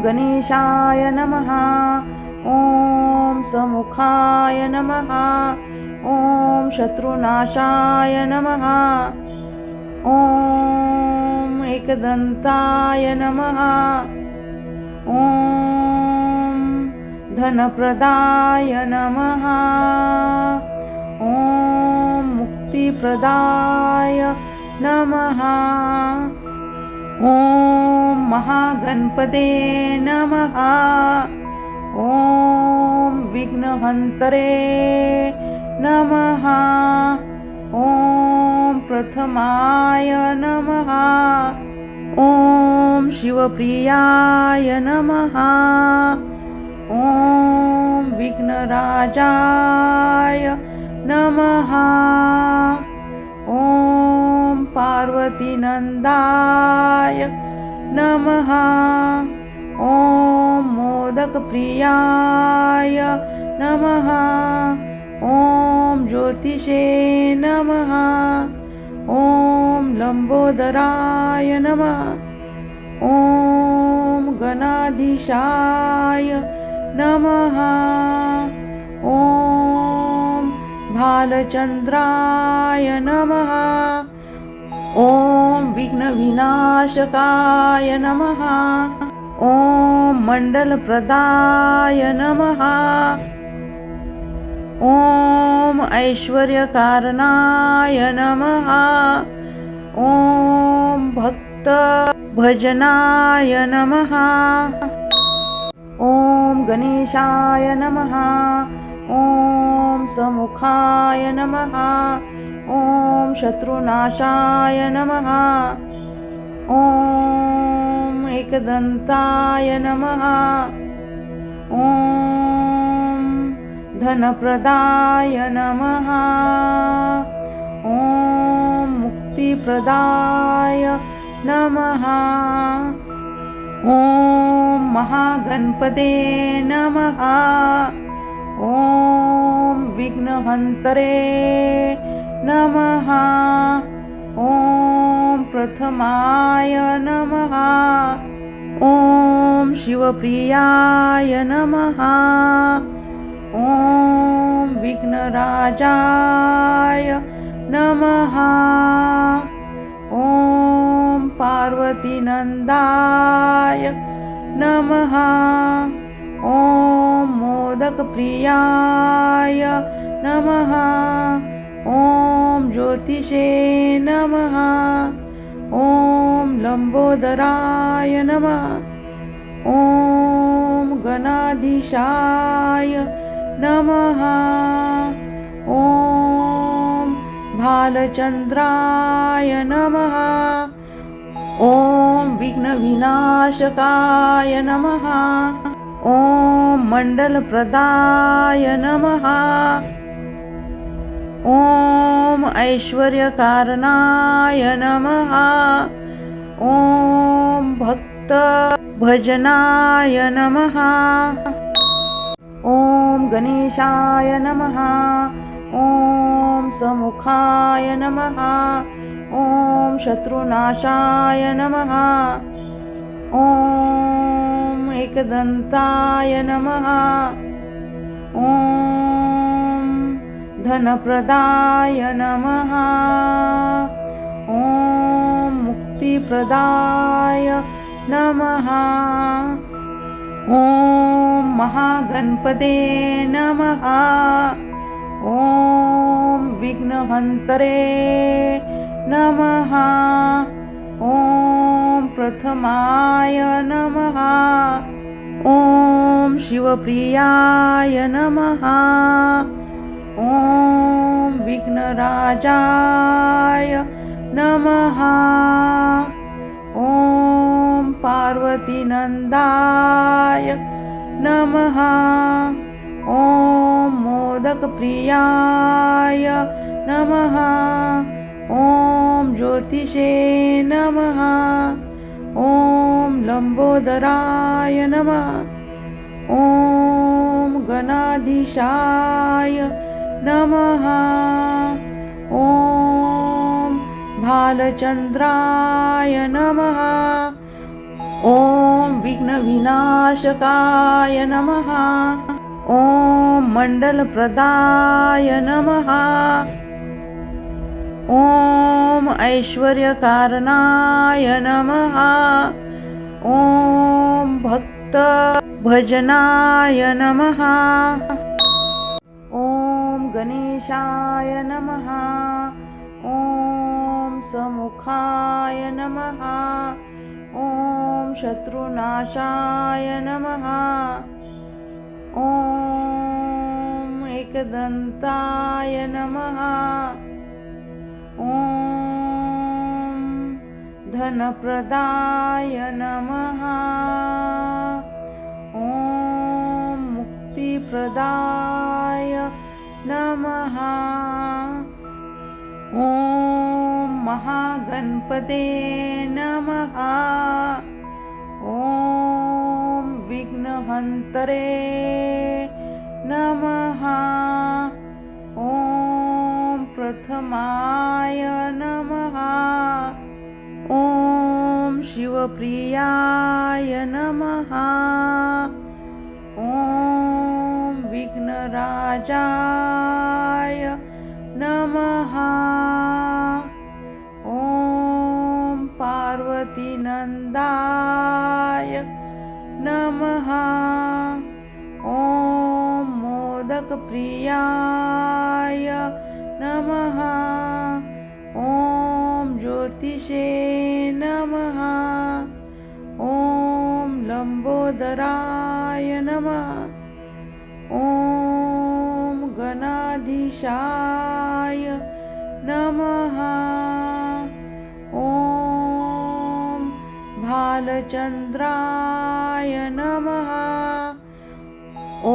गणेशाय नमः। ॐ समुखाय नमः। ॐ शत्रुनाशाय नमः। ॐ एकदन्ताय नमः। ॐ धनप्रदाय नमः। ॐ मुक्तिप्रदाय नमः। ॐ महागणपते नमः। ॐ विघ्नहन्तरे नमः। ॐ प्रथमाय नमः। ॐ शिवप्रियाय नमः। ॐ विघ्नराजाय नमः। ॐ पार्वतीनन्दाय नमः। ॐ मोदकप्रियाय नमः। ॐ ज्योतिषे नमः। ॐ लम्बोदराय नमः। ॐ गणाधीशाय नमः। ॐ भालचन्द्राय नमः। ॐ विघ्नविनाशकाय नमः। ॐ मण्डलप्रदाय नमः। ॐ ऐश्वर्यकारणाय नमः। ॐ भक्तभजनाय नमः। ॐ गणेशाय नमः। ॐ समुखाय नमः। ॐ शत्रुनाशाय नमः। ॐ एकदन्ताय नमः। ॐ धनप्रदाय नमः। ॐ मुक्तिप्रदाय नमः। ॐ महागणपते नमः। ॐ विघ्नहन्तरे नमः। ॐ प्रथमाय नमः। ॐ शिवप्रियाय नमः। ॐ विघ्नराजाय नमः। ॐ पार्वतीनन्दाय नमः। ॐ मोदकप्रियाय नमः। ॐ ज्योतिषे नमः। ॐ लम्बोदराय नमः। ॐ गणाधीशाय नमः। ॐ भालचन्द्राय नमः। ॐ विघ्नविनाशकाय नमः। ॐ मण्डलप्रदाय नमः। ॐ ऐश्वर्यकारणाय नमः। ॐ भक्तभजनाय नमः। ॐ गणेशाय नमः। ॐ समुखाय नमः। ॐ शत्रुनाशाय नमः। ॐ एकदन्ताय नमः। ॐ धनप्रदाय नमः। ॐ मुक्तिप्रदाय नमः। ॐ महागणपते नमः। ॐ विघ्नहन्तरे नमः। ॐ प्रथमाय नमः। ॐ शिवप्रियाय नमः। ॐ विघ्नराजाय नमः। ॐ पार्वतीनन्दाय नमः। ॐ मोदकप्रियाय नमः। ॐ ज्योतिषे नमः। ॐ लम्बोदराय नमः। ॐ गणाधीशाय नमः। ॐ भालचन्द्राय नमः। ॐ विघ्नविनाशकाय नमः। ॐ मण्डलप्रदाय नमः। ॐ ऐश्वर्यकारणाय नमः। ॐ भक्तभजनाय नमः। ॐ गणेशाय नमः। ॐ समुखाय नमः। ॐ शत्रुनाशाय नमः। ॐ एकदन्ताय नमः। ॐ धनप्रदाय नमः। ॐ मुक्तिप्रदाय नमः। ॐ महागणपते नमः। ॐ विघ्नहन्तरे नमः। ॐ प्रथमाय नमः। ॐ शिवप्रियाय नमः। ॐ विघ्नराजाय नमः। ॐ पार्वतीनन्दाय नमः। ॐ मोदकप्रियाय नमः। ॐ ज्योतिषे नमः। ॐ लम्बोदराय नमः। ॐ गणाधीशाय नमः। ॐ भालचन्द्राय नमः। ॐ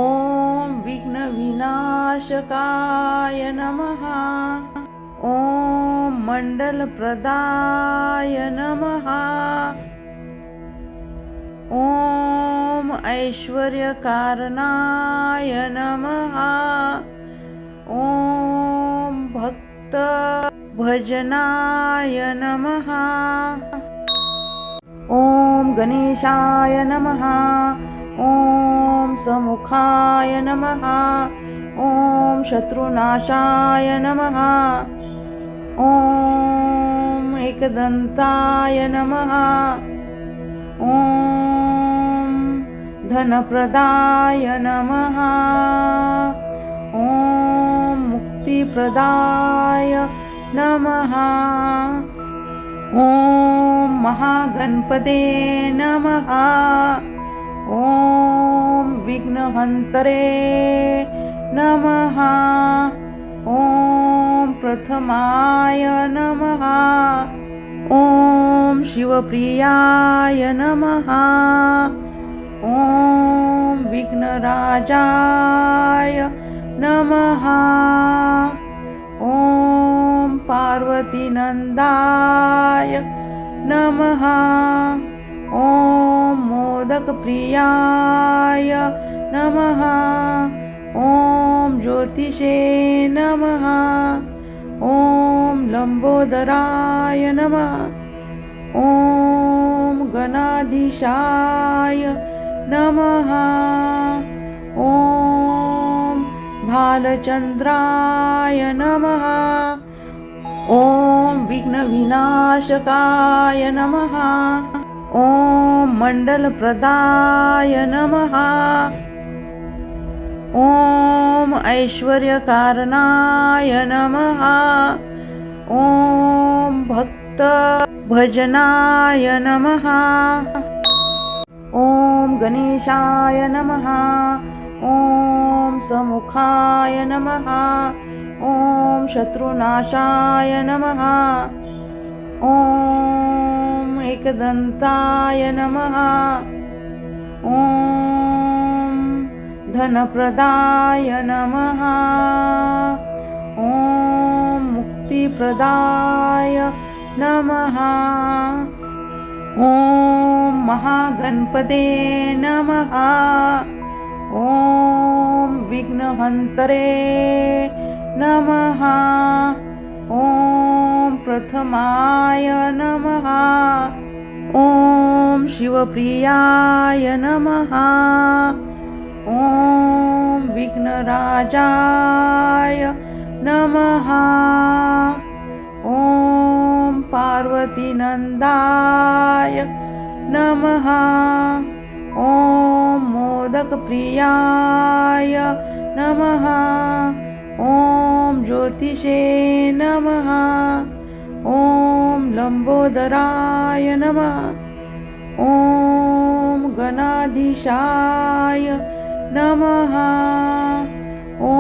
विघ्नविनाशकाय नमः। ॐ मण्डलप्रदाय नमः। ॐ ऐश्वर्यकारणाय नमः। ॐ भक्तभजनाय नमः। ॐ गणेशाय नमः। ॐ समुखाय नमः। ॐ शत्रुनाशाय नमः। ॐ एकदन्ताय नमः। ॐ धनप्रदाय नमः। ॐ मुक्तिप्रदाय नमः। ॐ महागणपते नमः। ॐ विघ्नहन्तरे नमः। ॐ प्रथमाय नमः। ॐ शिवप्रियाय नमः। ॐ विघ्नराजाय नमः। ॐ पार्वतीनन्दाय नमः। ॐ मोदकप्रियाय नमः। ॐ ज्योतिषे नमः। ॐ लम्बोदराय नमः। ॐ गणाधीशाय नमः। ॐ भालचन्द्राय नमः। ॐ विघ्नविनाशकाय नमः। ॐ मण्डलप्रदाय नमः। ॐ ऐश्वर्यकारणाय नमः। ॐ भक्तभजनाय नमः। ॐ गणेशाय नमः। ॐ समुखाय नमः। ॐ शत्रुनाशाय नमः। ॐ एकदन्ताय नमः। ॐ धनप्रदाय नमः। ॐ मुक्तिप्रदाय नमः। ॐ महागणपते नमः। ॐ विघ्नहन्तरे नमः। ॐ प्रथमाय नमः। ॐ शिवप्रियाय नमः। ॐ विघ्नराजाय नमः। ॐ पार्वतीनन्दाय नमः। ॐ मोदकप्रियाय नमः। ॐ ज्योतिषे नमः। ॐ लम्बोदराय नमः। ॐ गणाधीशाय नमः। ॐ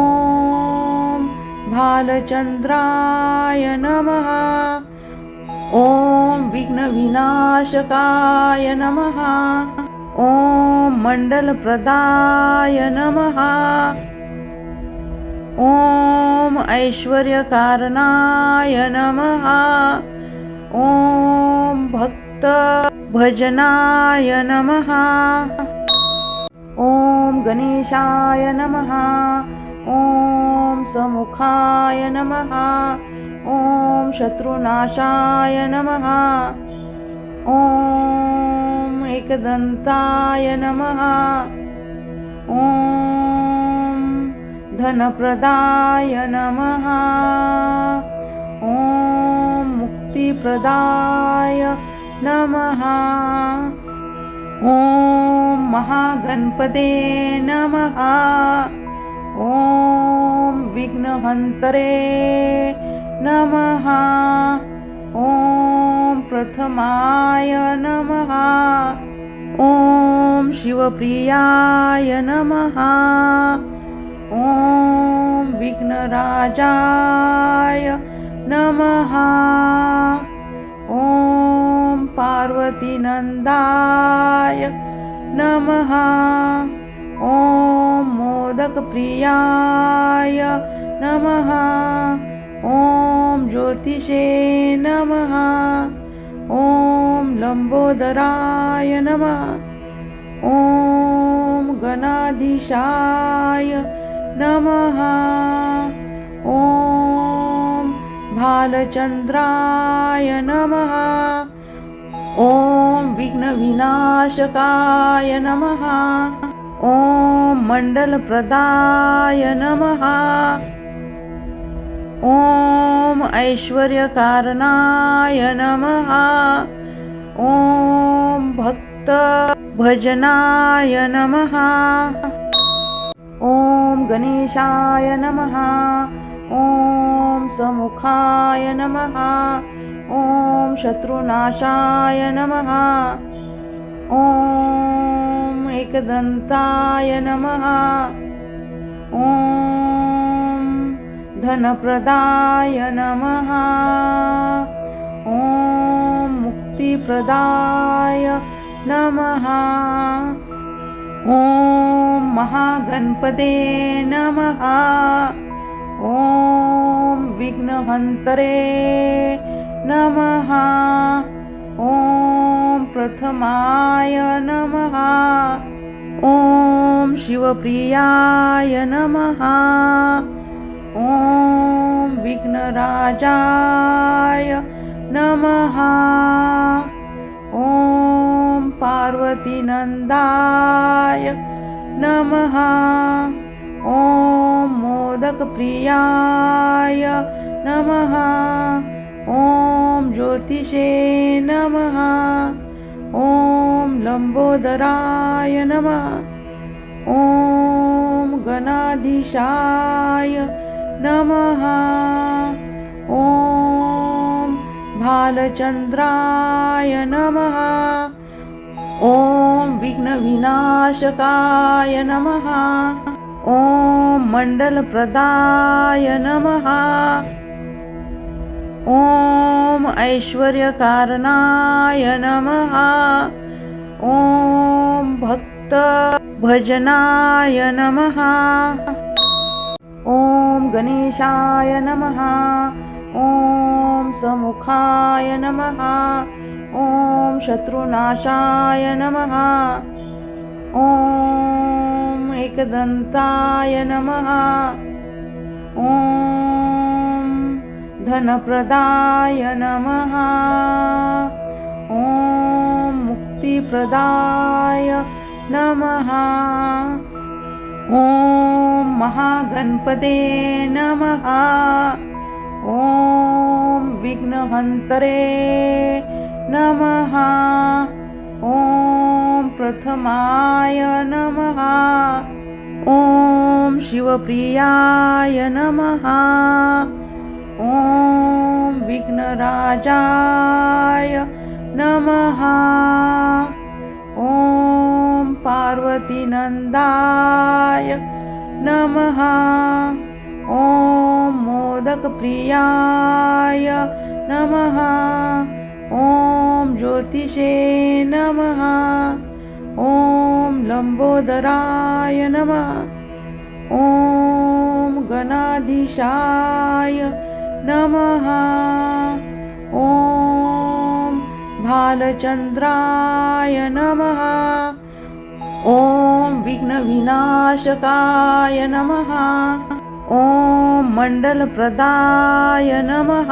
भालचन्द्राय नमः। ॐ विघ्नविनाशकाय नमः। ॐ मण्डलप्रदाय नमः। ॐ ऐश्वर्यकारणाय नमः। ॐ भक्तभजनाय नमः। ॐ गणेशाय नमः। ॐ समुखाय नमः। ॐ शत्रुनाशाय नमः। ॐ एकदन्ताय नमः। ॐ धनप्रदाय नमः। ॐ मुक्तिप्रदाय नमः। ॐ महागणपते नमः। ॐ विघ्नहन्तरे नमः। ॐ प्रथमाय नमः। ॐ शिवप्रियाय नमः। ॐ विघ्नराजाय नमः। ॐ पार्वतीनन्दाय नमः। ॐ मोदकप्रियाय नमः। ॐ ज्योतिषे नमः। ॐ लम्बोदराय नमः। ॐ गणाधीशाय नमः। ॐ भालचन्द्राय नमः। ॐ विघ्नविनाशकाय नमः। ॐ मण्डलप्रदाय नमः। ॐ ऐश्वर्यकारणाय नमः। ॐ भक्तभजनाय नमः। ॐ गणेशाय नमः। ॐ समुखाय नमः। ॐ शत्रुनाशाय नमः। ॐ एकदन्ताय नमः। ॐ धनप्रदाय नमः। ॐ मुक्तिप्रदाय नमः। ॐ महागणपते नमः। ॐ विघ्नहन्तरे नमः। ॐ प्रथमाय नमः। ॐ शिवप्रियाय नमः। ॐ विघ्नराजाय नमः। ॐ पार्वतीनन्दाय नमः। ॐ मोदकप्रियाय नमः। ॐ ज्योतिषे नमः। ॐ लम्बोदराय नमः। ॐ गणाधीशाय नमः। ॐ भालचन्द्राय नमः। ॐ विघ्नविनाशकाय नमः। ॐ मण्डलप्रदाय नमः। ॐ ऐश्वर्यकारणाय नमः। ॐ भक्तभजनाय नमः। ॐ गणेशाय नमः। ॐ समुखाय नमः। ॐ शत्रुनाशाय नमः। ॐ एकदन्ताय नमः। ॐ धनप्रदाय नमः। ॐ मुक्तिप्रदाय नमः। ॐ महागणपते नमः। ॐ विघ्नहन्तरे नमः। ॐ प्रथमाय नमः। ॐ शिवप्रियाय नमः। ॐ विघ्नराजाय नमः। ॐ पार्वतीनन्दाय नमः। ॐ मोदकप्रियाय नमः। ॐ ज्योतिषे नमः। ॐ लम्बोदराय नमः। ॐ गणाधीशाय नमः। ॐ भालचन्द्राय नमः। ॐ विघ्नविनाशकाय नमः। ॐ मण्डलप्रदाय नमः।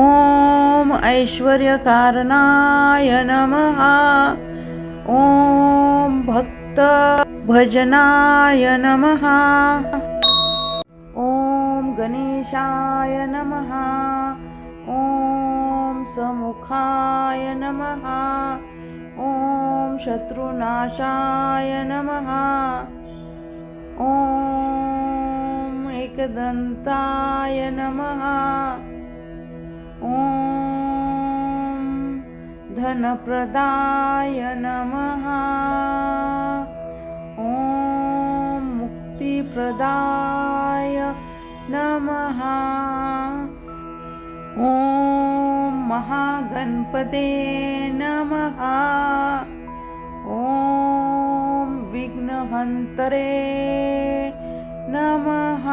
ॐ ऐश्वर्यकारणाय नमः। ॐ भक्तभजनाय नमः। ॐ गणेशाय नमः। ॐ समुखाय नमः। ॐ शत्रुनाशाय नमः। ॐ एकदन्ताय नमः। ॐ धनप्रदाय नमः। ॐ मुक्तिप्रदाय नमः। ॐ महागणपते नमः। ॐ विघ्नहन्तरे नमः।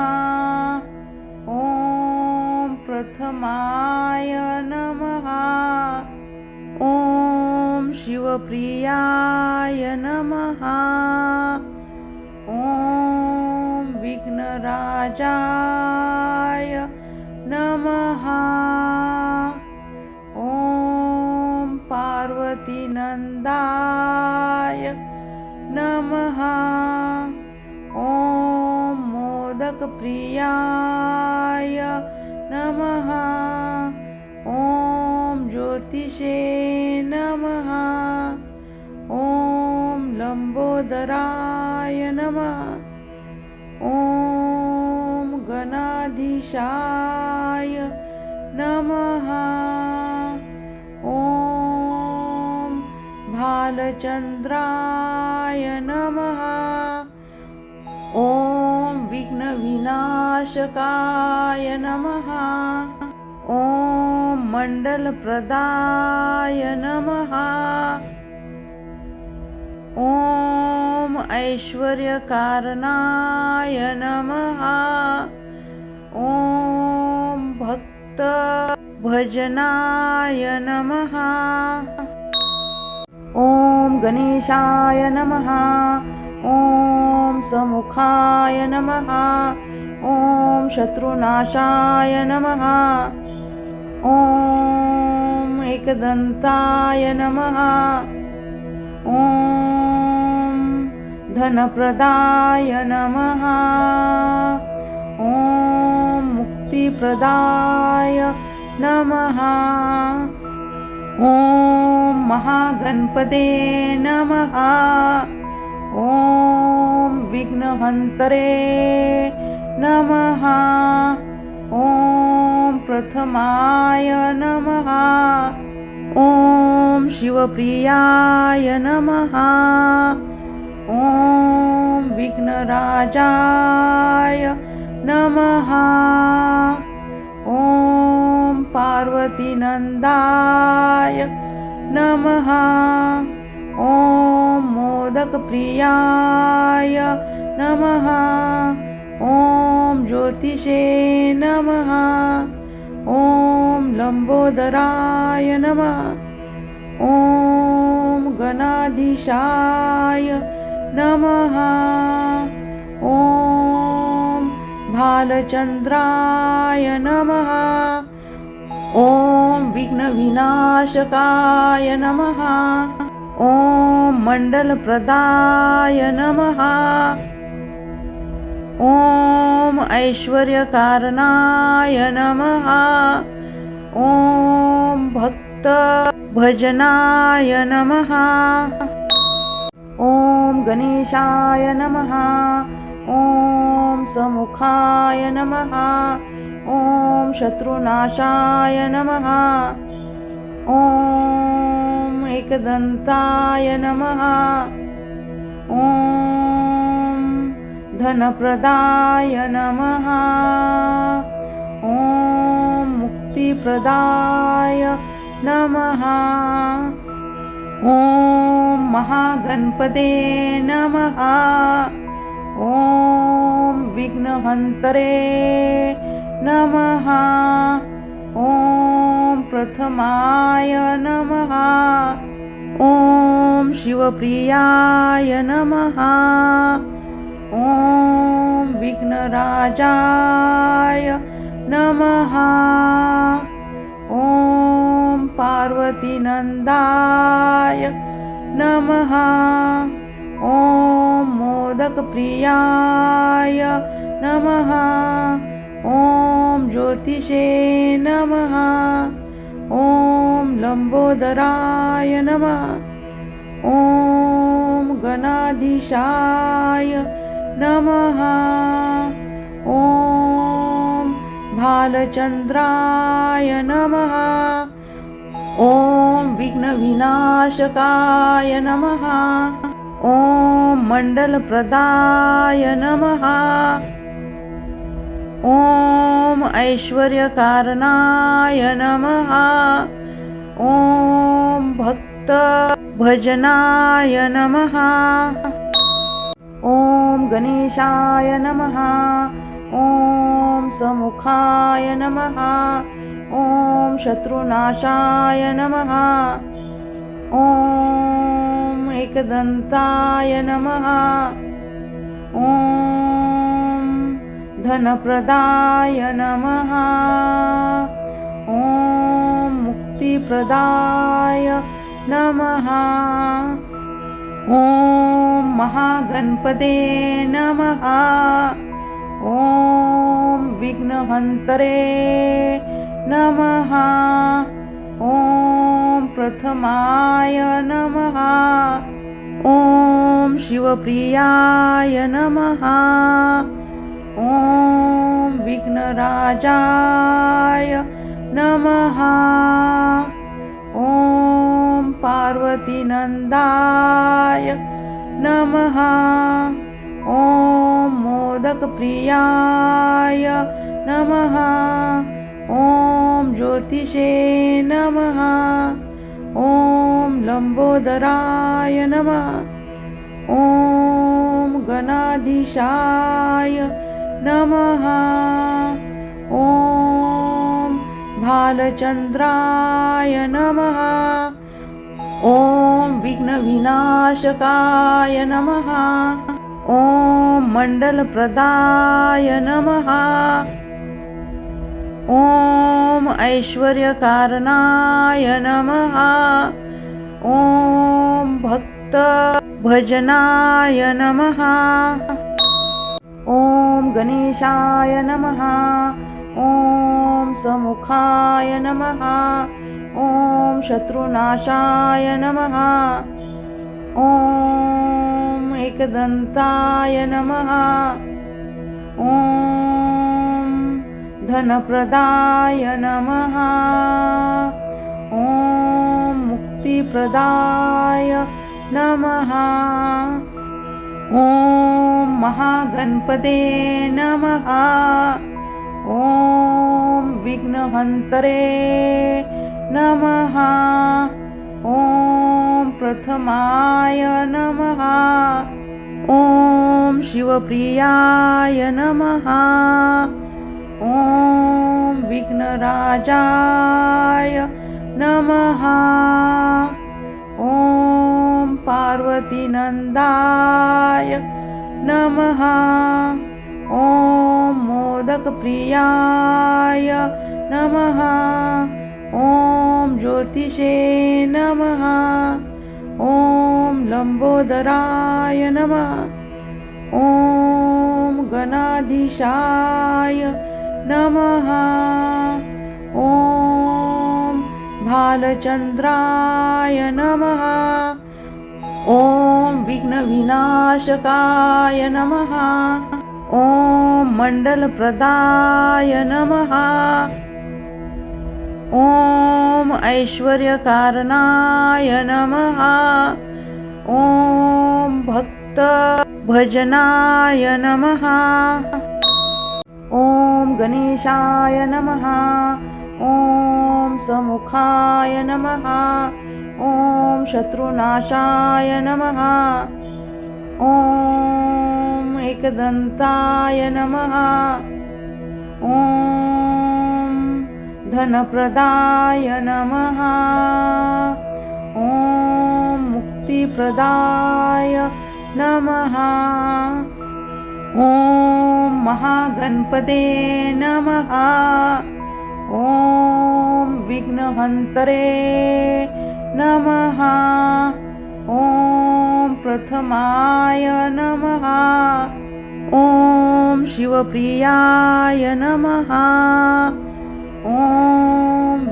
ॐ प्रथमाय नमः। ॐ शिवप्रियाय नमः। ॐ विघ्नराजाय नमः। ॐ पार्वतीनन्दाय नमः। ॐ मोदकप्रियाय नमः। ॐ ज्योतिषे नमः। ॐ लम्बोदराय नमः। ॐ गणाधीशाय नमः। ॐ भालचन्द्राय नमः। ॐ विघ्नविनाशकाय नमः। ॐ मण्डलप्रदाय नमः। ॐ ऐश्वर्यकारणाय नमः। ॐ भक्तभजनाय नमः। ॐ गणेशाय नमः। ॐ समुखाय नमः। ॐ शत्रुनाशाय नमः। ॐ एकदन्ताय नमः। ॐ धनप्रदाय नमः। ॐ मुक्तिप्रदाय नमः। ॐ महागणपते नमः। ॐ विघ्नहन्तरे नमः। ॐ प्रथमाय नमः। ॐ शिवप्रियाय नमः। ॐ विघ्नराजाय नमः। ॐ पार्वतीनन्दाय नमः। ॐ मोदकप्रियाय नमः। ॐ ज्योतिषे नमः। ॐ लम्बोदराय नमः। ॐ गणाधीशाय नमः। ॐ भालचन्द्राय नमः। ॐ विघ्नविनाशकाय नमः। ॐ मण्डलप्रदाय नमः। ॐ ऐश्वर्यकारणाय नमः। ॐ भक्तभजनाय नमः। ॐ गणेशाय नमः। ॐ समुखाय नमः। ॐ शत्रुनाशाय नमः। ॐ एकदन्ताय नमः। ॐ धनप्रदाय नमः। ॐ मुक्तिप्रदाय नमः। ॐ महागणपते नमः। ॐ विघ्नहन्तरे नमः। ॐ प्रथमाय नमः। ॐ शिवप्रियाय नमः। ॐ विघ्नराजाय नमः। ॐ पार्वतीनन्दाय नमः। ॐ मोदकप्रियाय नमः। ॐ ज्योतिषे नमः। ॐ लम्बोदराय नमः। ॐ गणाधीशाय नमः। ॐ भालचन्द्राय नमः। ॐ विघ्नविनाशकाय नमः। ॐ मण्डलप्रदाय नमः। ॐ ऐश्वर्यकारणाय नमः। ॐ भक्तभजनाय नमः। ॐ गणेशाय नमः। ॐ समुखाय नमः। ॐ शत्रुनाशाय नमः। ॐ एकदन्ताय नमः। ॐ धनप्रदाय नमः। ॐ मुक्तिप्रदाय नमः। ॐ महागणपते नमः। ॐ विघ्नहन्तरे नमः। ॐ प्रथमाय नमः। ॐ शिवप्रियाय नमः। ॐ विघ्नराजाय नमः। ॐ पार्वतीनन्दाय नमः। ॐ मोदकप्रियाय नमः। ॐ ज्योतिषे नमः। ॐ लम्बोदराय नमः। ॐ गणाधीशाय नमः। ॐ भालचन्द्राय नमः। ॐ विघ्नविनाशकाय नमः। ॐ मण्डलप्रदाय नमः। ॐ ऐश्वर्यकारणाय नमः। ॐ भक्तभजनाय नमः। ॐ गणेशाय नमः। ॐ समुखाय नमः। ॐ शत्रुनाशाय नमः। ॐ एकदन्ताय नमः। ॐ धनप्रदाय नमः। ॐ मुक्तिप्रदाय नमः। ॐ महागणपते नमः। ॐ विघ्नहन्तरे नमः। ॐ प्रथमाय नमः। ॐ शिवप्रियाय नमः। ॐ विघ्नराजाय नमः। ॐ पार्वतीनन्दाय नमः। ॐ मोदकप्रियाय नमः। ॐ ज्योतिषे नमः। ॐ लंबोदराय नमः। ॐ गणाधीशाय नमः। ॐ भालचंद्राय नमः। ॐ विघ्नविनाशकाय नमः। ॐ मण्डलप्रदाय नमः। ॐ ऐश्वर्यकारणाय नमः। ॐ भक्तभजनाय नमः। ॐ गणेशाय नमः। ॐ समुखाय नमः। ॐ शत्रुनाशाय नमः। ॐ एकदन्ताय नमः। ॐ धनप्रदाय नमः। ॐ मुक्तिप्रदाय नमः। ॐ महागणपते नमः। ॐ विघ्नहन्तरे नमः। ॐ प्रथमाय नमः। ॐ शिवप्रियाय नमः। ॐ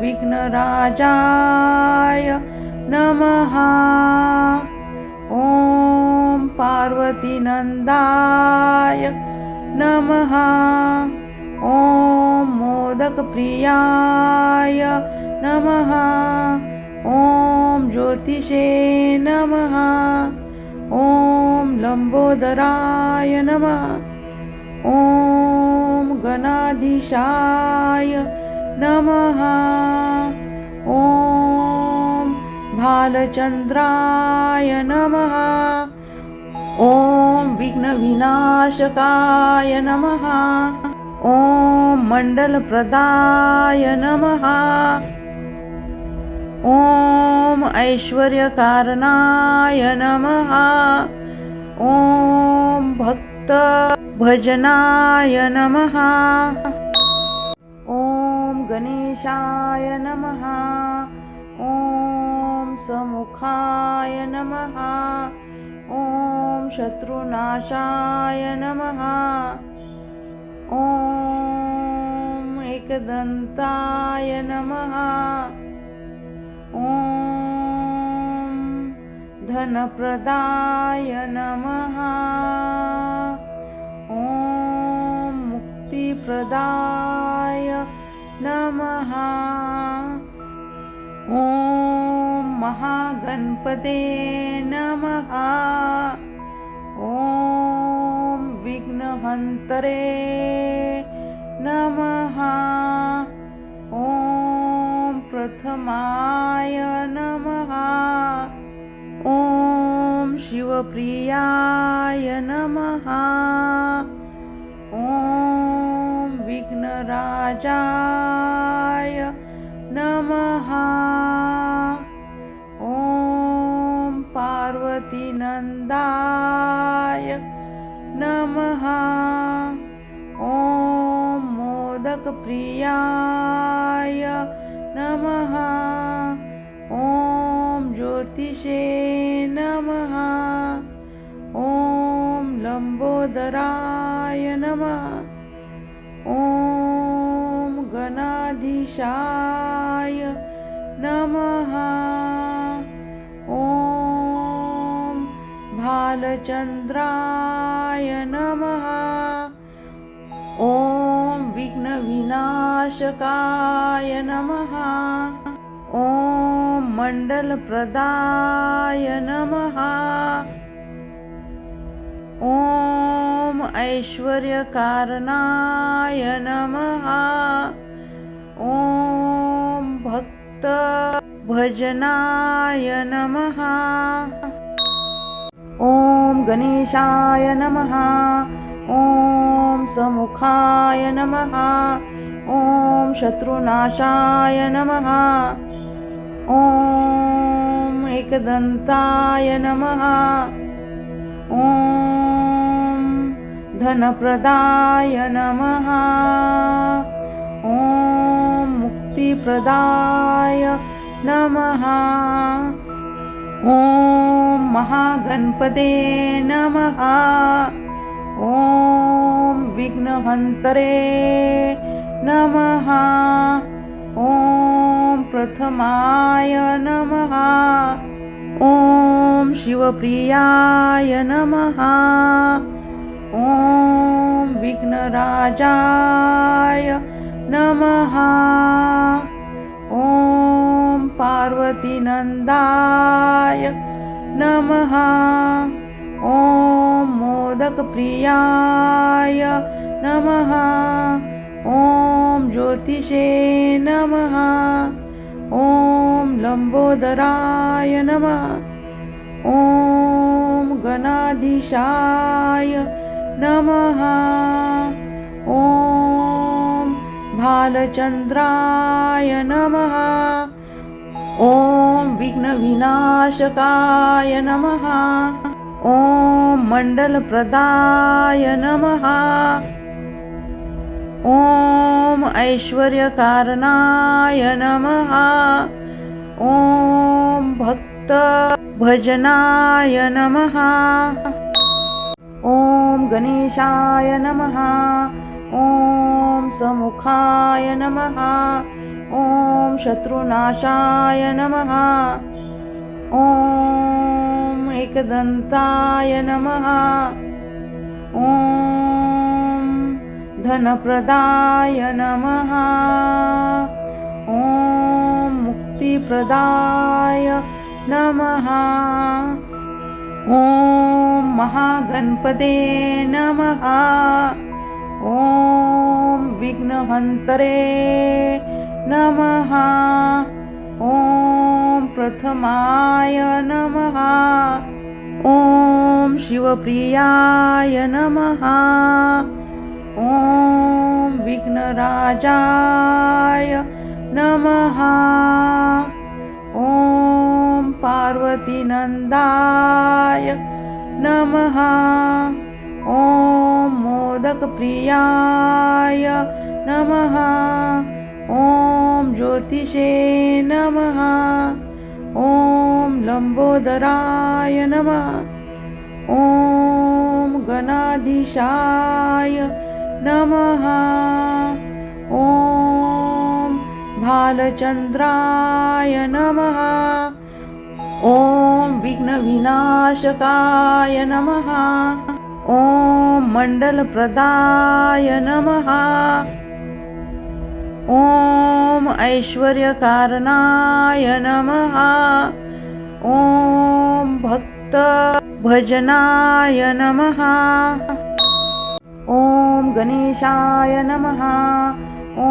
विघ्नराजाय नमः। ॐ पार्वतीनन्दाय नमः। ॐ मोदकप्रियाय नमः। ॐ ज्योतिषे नमः। ॐ लंबोदराय नमः। ॐ गणाधीशाय नमः। ॐ भालचंद्राय नमः। ॐ विघ्नविनाशकाय नमः। ॐ मण्डलप्रदाय नमः। ॐ ऐश्वर्यकारणाय नमः। ॐ भक्तभजनाय नमः। ॐ गणेशाय नमः। ॐ समुखाय नमः। ॐ शत्रुनाशाय नमः। ॐ एकदन्ताय नमः। ॐ धनप्रदाय नमः। ॐ मुक्तिप्रदाय नमः। ॐ महागणपते नमः। ॐ विघ्नहन्तरे नमः। ॐ प्रथमाय नमः। ॐ शिवप्रियाय नमः। ॐ विघ्नराजाय नमः। ॐ पार्वतीनन्दाय नमः। ॐ मोदकप्रियाय नमः। ॐ ज्योतिषे नमः। ॐ लंबोदराय नमः। ॐ गणाधीशाय नमः। ॐ भालचंद्राय नमः। ॐ विघ्नविनाशकाय नमः। ॐ मण्डलप्रदाय नमः। ॐ ऐश्वर्यकारणाय नमः। ॐ भक्तभजनाय नमः। ॐ गणेशाय नमः। ॐ समुखाय नमः। ॐ शत्रुनाशाय नमः। ॐ एकदन्ताय नमः। ॐ धनप्रदाय नमः। ॐ मुक्तिप्रदाय नमः। ॐ महागणपते नमः। ॐ विघ्नहन्तरे नमः। ॐ प्रथमाय नमः। ॐ शिवप्रियाय नमः। ॐ विघ्नराजाय नमः। ॐ पार्वतीनन्दाय नमः। ॐ मोदकप्रियाय नमः। ॐ ज्योतिषे नमः। ॐ लम्बोदराय नमः। ॐ गणाधीशाय नमः। ॐ भालचन्द्राय नमः। ॐ विघ्नविनाशकाय नमः। ॐ मण्डलप्रदाय नमः। ॐ ऐश्वर्यकारणाय नमः। ॐ भक्तभजनाय नमः। ॐ गणेशाय नमः। ॐ समुखाय नमः। ॐ शत्रुनाशाय नमः। ॐ एकदन्ताय नमः। ॐ धनप्रदाय नमः। ॐ मुक्तिप्रदाय नमः। ॐ महागणपते नमः। ॐ विघ्नहन्तरे नमः। ॐ प्रथमाय नमः। ॐ शिवप्रियाय नमः। ॐ विघ्नराजाय नमः। ॐ पार्वतीनन्दाय नमः। ॐ मोदकप्रियाय नमः। ॐ ज्योतिषे नमः। ॐ लम्बोदराय नमः। ॐ गणाधीशाय नमः। ॐ भालचन्द्राय नमः। ॐ विघ्नविनाशकाय नमः। ॐ मण्डलप्रदाय नमः। ॐ ऐश्वर्यकारणाय नमः। ॐ भक्तभजनाय नमः। ॐ गणेशाय नमः। ॐ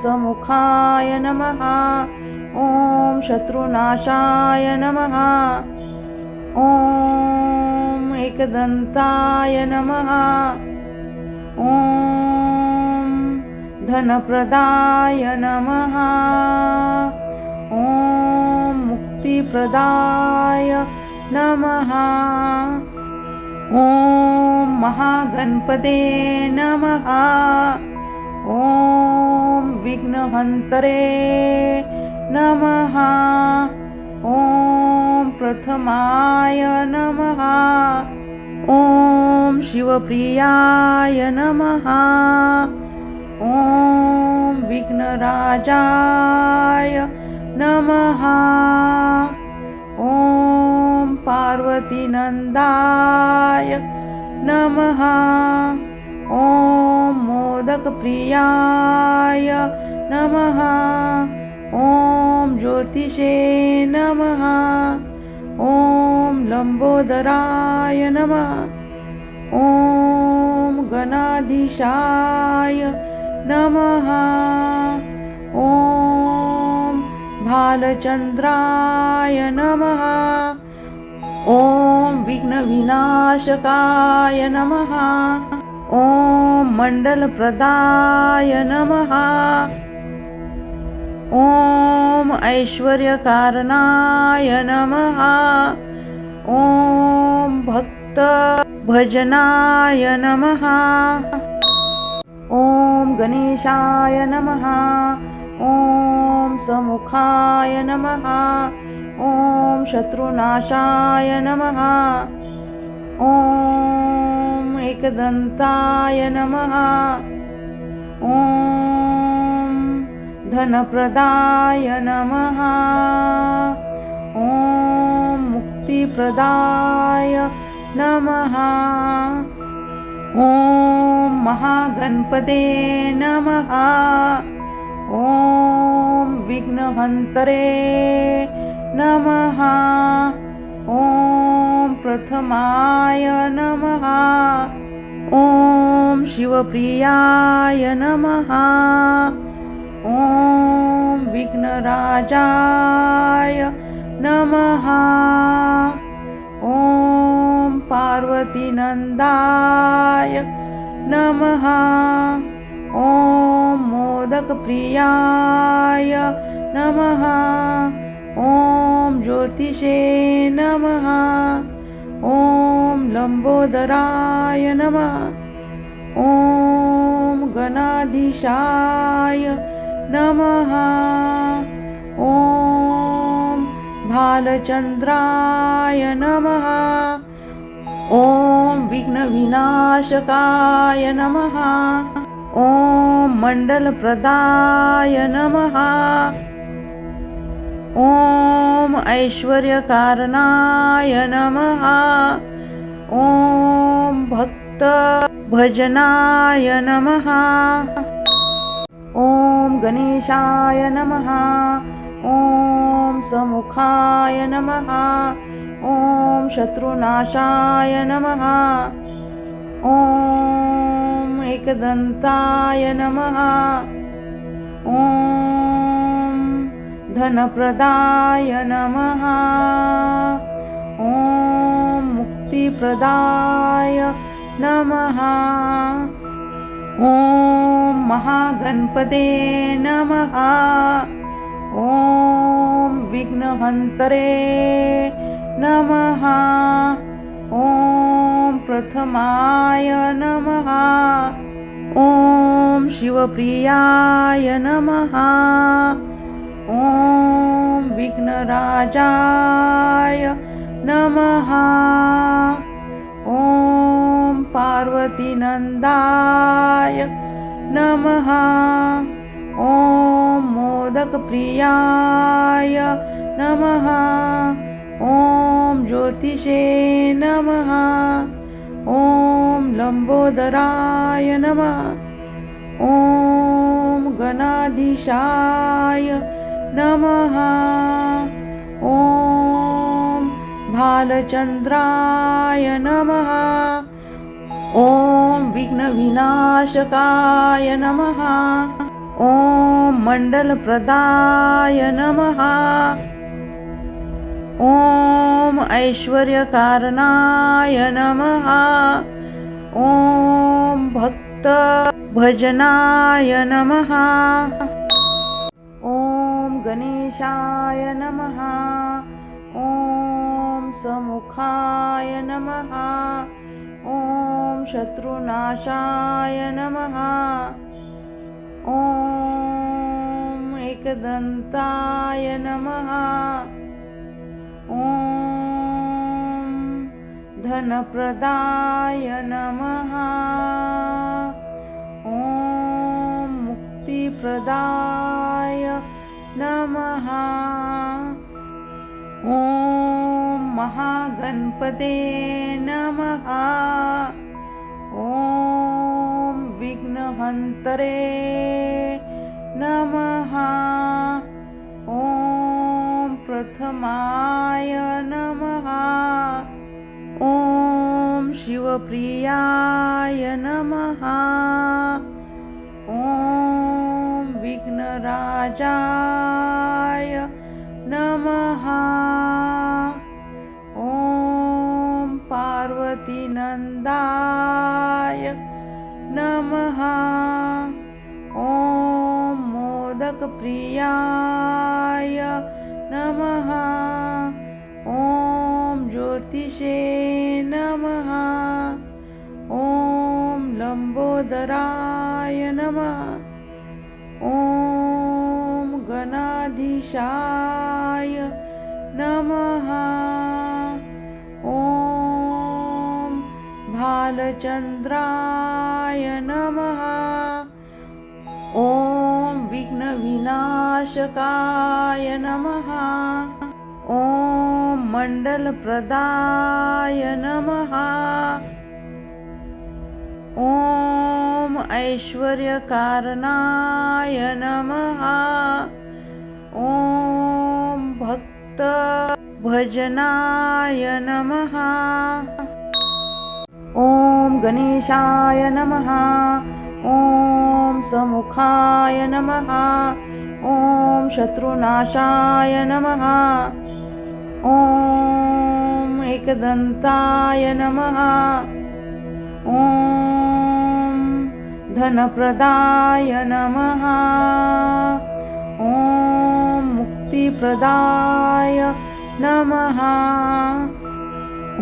समुखाय नमः। ॐ शत्रुनाशाय नमः। ॐ एकदन्ताय नमः। ॐ धनप्रदाय नमः। ॐ मुक्तिप्रदाय नमः। ॐ महागणपते नमः। ॐ विघ्नहन्तरे नमः। ॐ प्रथमाय नमः। ॐ शिवप्रियाय नमः। ॐ विघ्नराजाय नमः। ॐ पार्वतीनन्दाय नमः। ॐ मोदकप्रियाय नमः। ॐ ज्योतिषे नमः। ॐ लम्बोदराय नमः। ॐ गणाधीशाय नमः। ॐ भालचन्द्राय नमः। ॐ विघ्नविनाशकाय नमः। ॐ मण्डलप्रदाय नमः। ॐ ऐश्वर्यकारणाय नमः। ॐ भक्तभजनाय नमः। ॐ गणेशाय नमः। ॐ समुखाय नमः। ॐ शत्रुनाशाय नमः। ॐ एकदन्ताय नमः। ॐ धनप्रदाय नमः। ॐ मुक्तिप्रदाय नमः। ॐ महागणपते नमः। ॐ विघ्नहन्तरे नमः। ॐ प्रथमाय नमः। ॐ शिवप्रियाय नमः। ॐ विघ्नराजाय नमः। ॐ पार्वतीनन्दाय नमः। ॐ मोदकप्रियाय नमः। ॐ ज्योतिषे नमः। ॐ लम्बोदराय नमः। ॐ गणाधीशाय नमः। ॐ भालचन्द्राय नमः। ॐ विघ्नविनाशकाय नमः। ॐ मण्डलप्रदाय नमः। ॐ ऐश्वर्यकारणाय नमः। ॐ भक्तभजनाय नमः। ॐ गणेशाय नमः। ॐ समुखाय नमः। ॐ शत्रुनाशाय नमः। ॐ एकदन्ताय नमः। ॐ धनप्रदाय नमः। ॐ मुक्तिप्रदाय नमः। ॐ महागणपते नमः। ॐ विघ्नहन्तरे नमः। ॐ प्रथमाय नमः। ॐ शिवप्रियाय नमः। ॐ विघ्नराजाय नमः। ॐ पार्वतीनन्दाय नमः। ॐ मोदकप्रियाय नमः। ॐ ज्योतिषे नमः। ॐ लम्बोदराय नमः। ॐ गणाधीशाय नमः। ॐ भालचन्द्राय नमः। ॐ विघ्नविनाशकाय नमः। ॐ मण्डलप्रदाय नमः। ॐ ऐश्वर्यकारणाय नमः। ॐ भक्तभजनाय नमः। ॐ गणेशाय नमः। ॐ समुखाय नमः। ॐ शत्रुनाशाय नमः। ॐ एकदन्ताय नमः। ॐ धनप्रदाय नमः। ॐ मुक्तिप्रदाय नमः। ॐ महागणपते नमः। ॐ विघ्नहन्तरे नमः। ॐ प्रथमाय नमः। ॐ शिवप्रियाय नमः। ॐ विघ्नराजाय नमः। ॐ पार्वतीनन्दाय नमः। ॐ मोदकप्रियाय नमः। ॐ ज्योतिषे नमः। ॐ लम्बोदराय नमः। ॐ गणा गणाधीशाय नमः। ॐ भालचन्द्राय नमः। ॐ विघ्नविनाशकाय नमः। ॐ मण्डलप्रदाय नमः। ॐ ऐश्वर्यकारणाय नमः। ॐ भक्तभजनाय नमः। ॐ गणेशाय नमः। ॐ समुखाय नमः। ॐ शत्रुनाशाय नमः। ॐ एकदन्ताय नमः। ॐ धनप्रदाय नमः। ॐ मुक्तिप्रदाय नमः।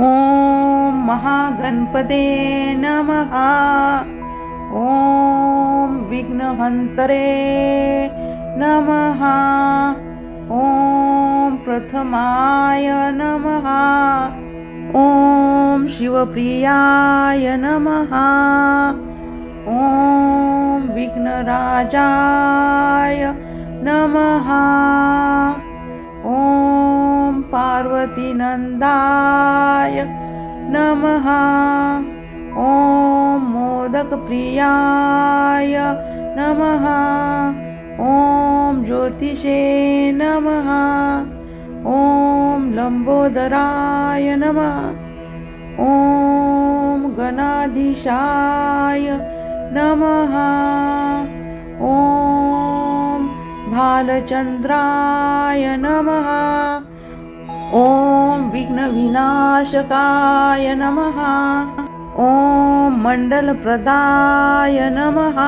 ॐ महागणपते नमः। ॐ विघ्नहन्तरे नमः। ॐ प्रथमाय नमः। ॐ शिवप्रियाय नमः। ॐ विघ्नराजाय नमः। ॐ पार्वतीनन्दाय नमः। ॐ मोदकप्रियाय नमः। ॐ ज्योतिषे नमः। ॐ लम्बोदराय नमः। ॐ गणाधीशाय नमः। ॐ भालचन्द्राय नमः। ॐ विघ्नविनाशकाय नमः। ॐ मण्डलप्रदाय नमः।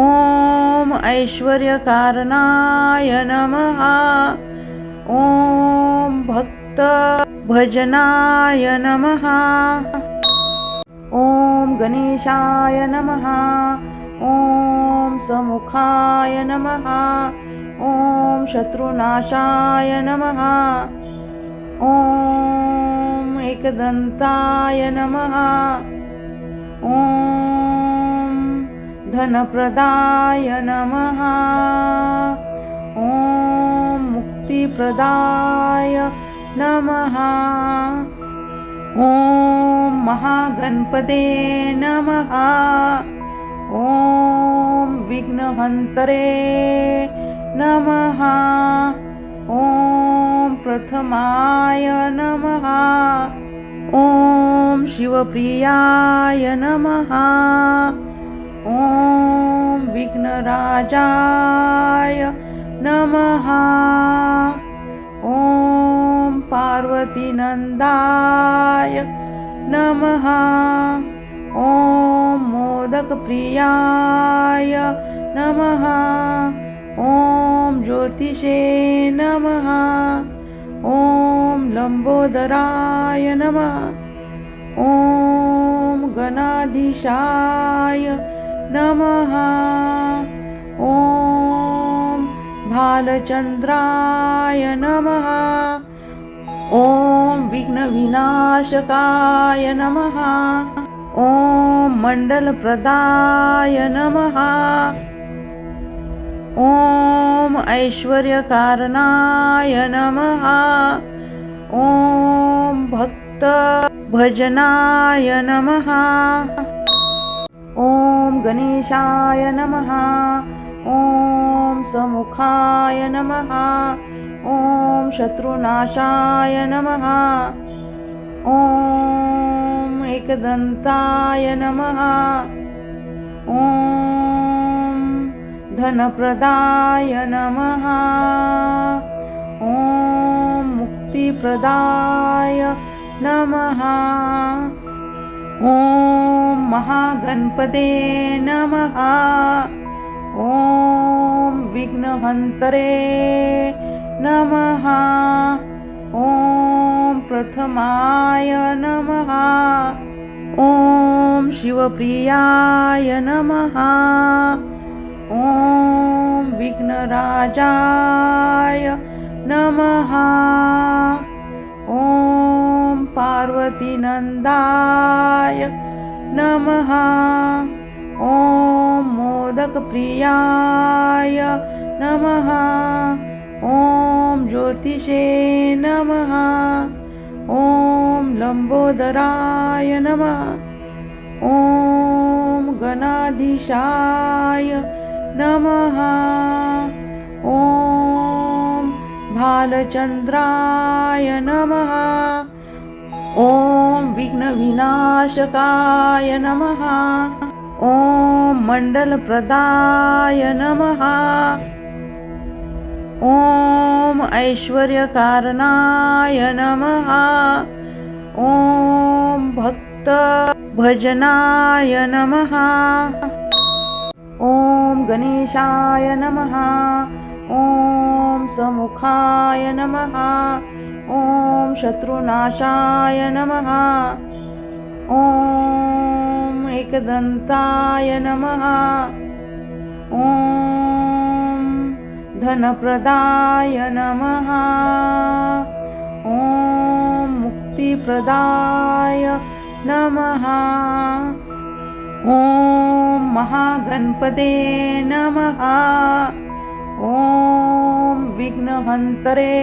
ॐ ऐश्वर्यकारणाय नमः। ॐ भक्तभजनाय नमः। ॐ गणेशाय नमः। ॐ समुखाय नमः। ॐ शत्रुनाशाय नमः। ॐ एकदन्ताय नमः। ॐ धनप्रदाय नमः। ॐ मुक्तिप्रदाय नमः। ॐ महागणपते नमः। ॐ विघ्नहन्तरे नमः। ॐ प्रथमाय नमः। ॐ शिवप्रियाय नमः। ॐ विघ्नराजाय नमः। ॐ पार्वतीनन्दाय नमः। ॐ मोदकप्रियाय नमः। ॐ ज्योतिषे नमः। ॐ लम्बोदराय नमः। ॐ गणाधीशाय नमः। ॐ भालचन्द्राय नमः। ॐ विघ्नविनाशकाय नमः। ॐ मण्डलप्रदाय नमः। ॐ ऐश्वर्यकारणाय नमः। ॐ भक्तभजनाय नमः। ॐ गणेशाय नमः। ॐ समुखाय नमः। ॐ शत्रुनाशाय नमः। ॐ एकदन्ताय नमः। ॐ धनप्रदाय नमः। ॐ मुक्तिप्रदाय नमः। ॐ महागणपते नमः। ॐ विघ्नहन्तरे नमः। ॐ प्रथमाय नमः। ॐ शिवप्रियाय नमः। ॐ विघ्नराजाय नमः। ॐ पार्वतीनन्दाय नमः। ॐ मोदकप्रियाय नमः। ॐ ज्योतिषे नमः। ॐ लम्बोदराय नमः। ॐ गणाधीशाय नमः। ॐ भालचन्द्राय नमः। ॐ विघ्नविनाशकाय नमः। ॐ मण्डलप्रदाय नमः। ॐ ऐश्वर्यकारणाय नमः। ॐ भक्तभजनाय नमः। ॐ गणेशाय नमः। ॐ समुखाय नमः। ॐ शत्रुनाशाय नमः। ॐ एकदन्ताय नमः। ॐ धनप्रदाय नमः। ॐ मुक्तिप्रदाय नमः। ॐ महागणपते नमः। ॐ विघ्नहन्तरे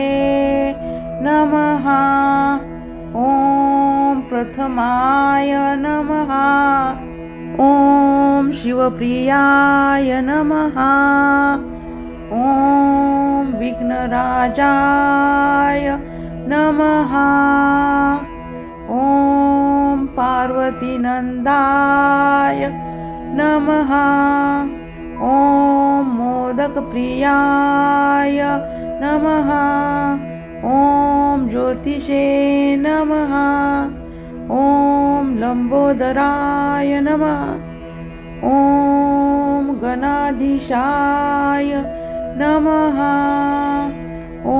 नमः। ॐ प्रथमाय नमः। ॐ शिवप्रियाय नमः। ॐ विघ्नराजाय नमः। ॐ पार्वतीनन्दाय नमः। ॐ मोदकप्रियाय नमः। ॐ ज्योतिषे नमः। ॐ लम्बोदराय नमः। ॐ गणाधीशाय नमः। ॐ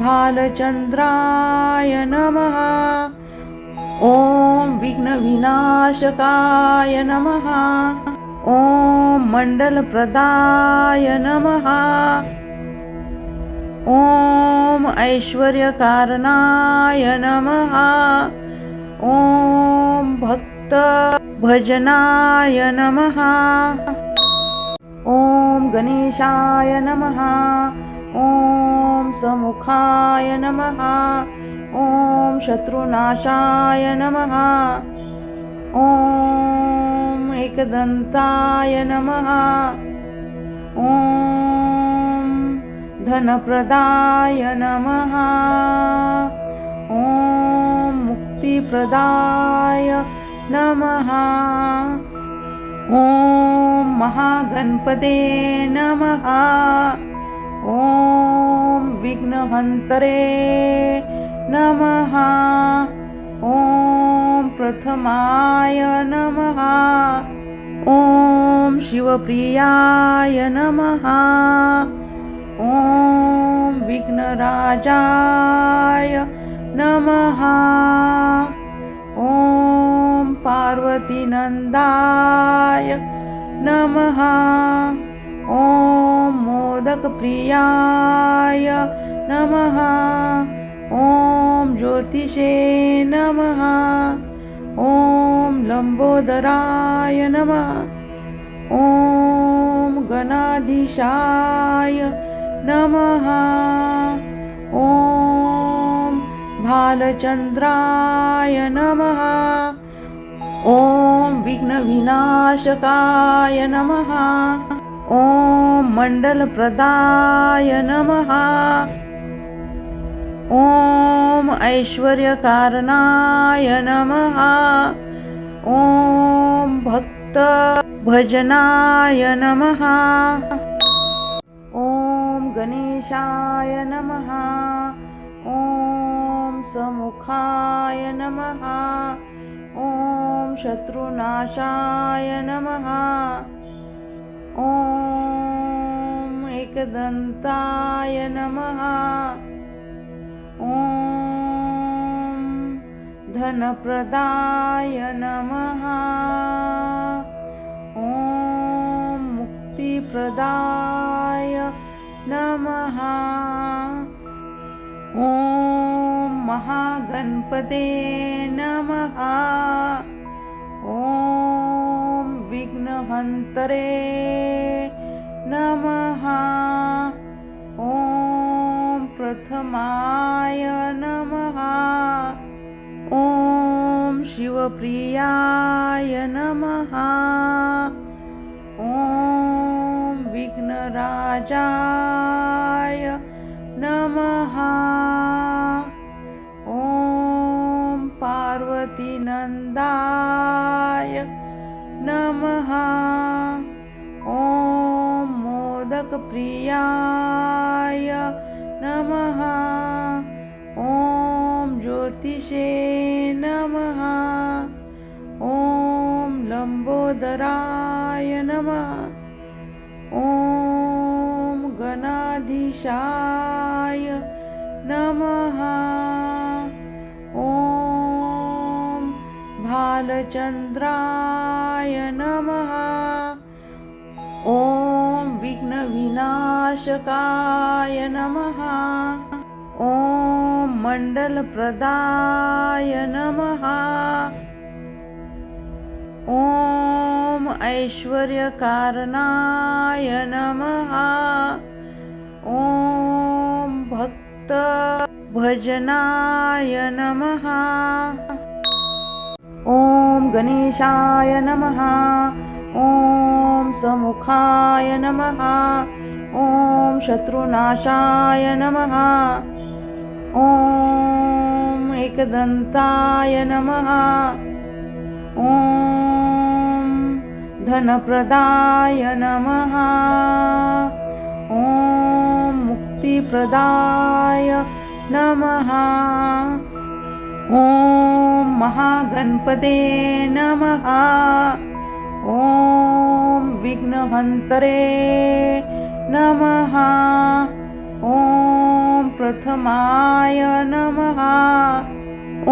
भालचन्द्राय नमः। ॐ विघ्नविनाशकाय नमः। ॐ मण्डलप्रदाय नमः। ॐ ऐश्वर्यकारणाय नमः। ॐ भक्तभजनाय नमः। ॐ गणेशाय नमः। ॐ समुखाय नमः। ॐ शत्रुनाशाय नमः। ॐ एकदन्ताय नमः। ॐ धनप्रदाय नमः। ॐ मुक्तिप्रदाय नमः। ॐ महागणपते नमः। ॐ विघ्नहन्तरे नमः। ॐ प्रथमाय नमः। ॐ शिवप्रियाय नमः। ॐ विघ्नराजाय नमः। ॐ पार्वतीनन्दाय नमः। ॐ मोदकप्रियाय नमः। ॐ ज्योतिषे नमः। ॐ लम्बोदराय नमः। ॐ गणाधीशाय नमः। ॐ भालचन्द्राय नमः। ॐ विघ्नविनाशकाय नमः। ॐ मण्डलप्रदाय नमः। ॐ ऐश्वर्यकारणाय नमः। ॐ भक्तभजनाय नमः। ॐ गणेशाय नमः। ॐ समुखाय नमः। ॐ शत्रुनाशाय नमः। ॐ एकदन्ताय नमः। ॐ धनप्रदाय नमः। ॐ मुक्तिप्रदाय नमः। ॐ महागणपते नमः। ॐ विघ्नहन्तरे नमः। ॐ प्रथमाय नमः। ॐ शिवप्रियाय नमः। ॐ विघ्नराजाय नमः। ॐ पार्वतीनन्दाय नमः। ॐ मोदकप्रियाय नमः। ॐ ज्योतिषे नमः। ॐ लम्बोदराय नमः। ॐ गणाधीशाय नमः। ॐ भालचन्द्राय नमः। ॐ विघ्नविनाशकाय नमः। ॐ मण्डलप्रदाय नमः। ॐ ऐश्वर्यकारणाय नमः। ॐ भक्तभजनाय नमः। ॐ गणेशाय नमः। ॐ समुखाय नमः। ॐ शत्रुनाशाय नमः। ॐ एकदन्ताय नमः। ॐ धनप्रदाय नमः। ॐ मुक्तिप्रदाय नमः। ॐ महागणपते नमः। ॐ विघ्नहन्तरे नमः। ॐ प्रथमाय नमः।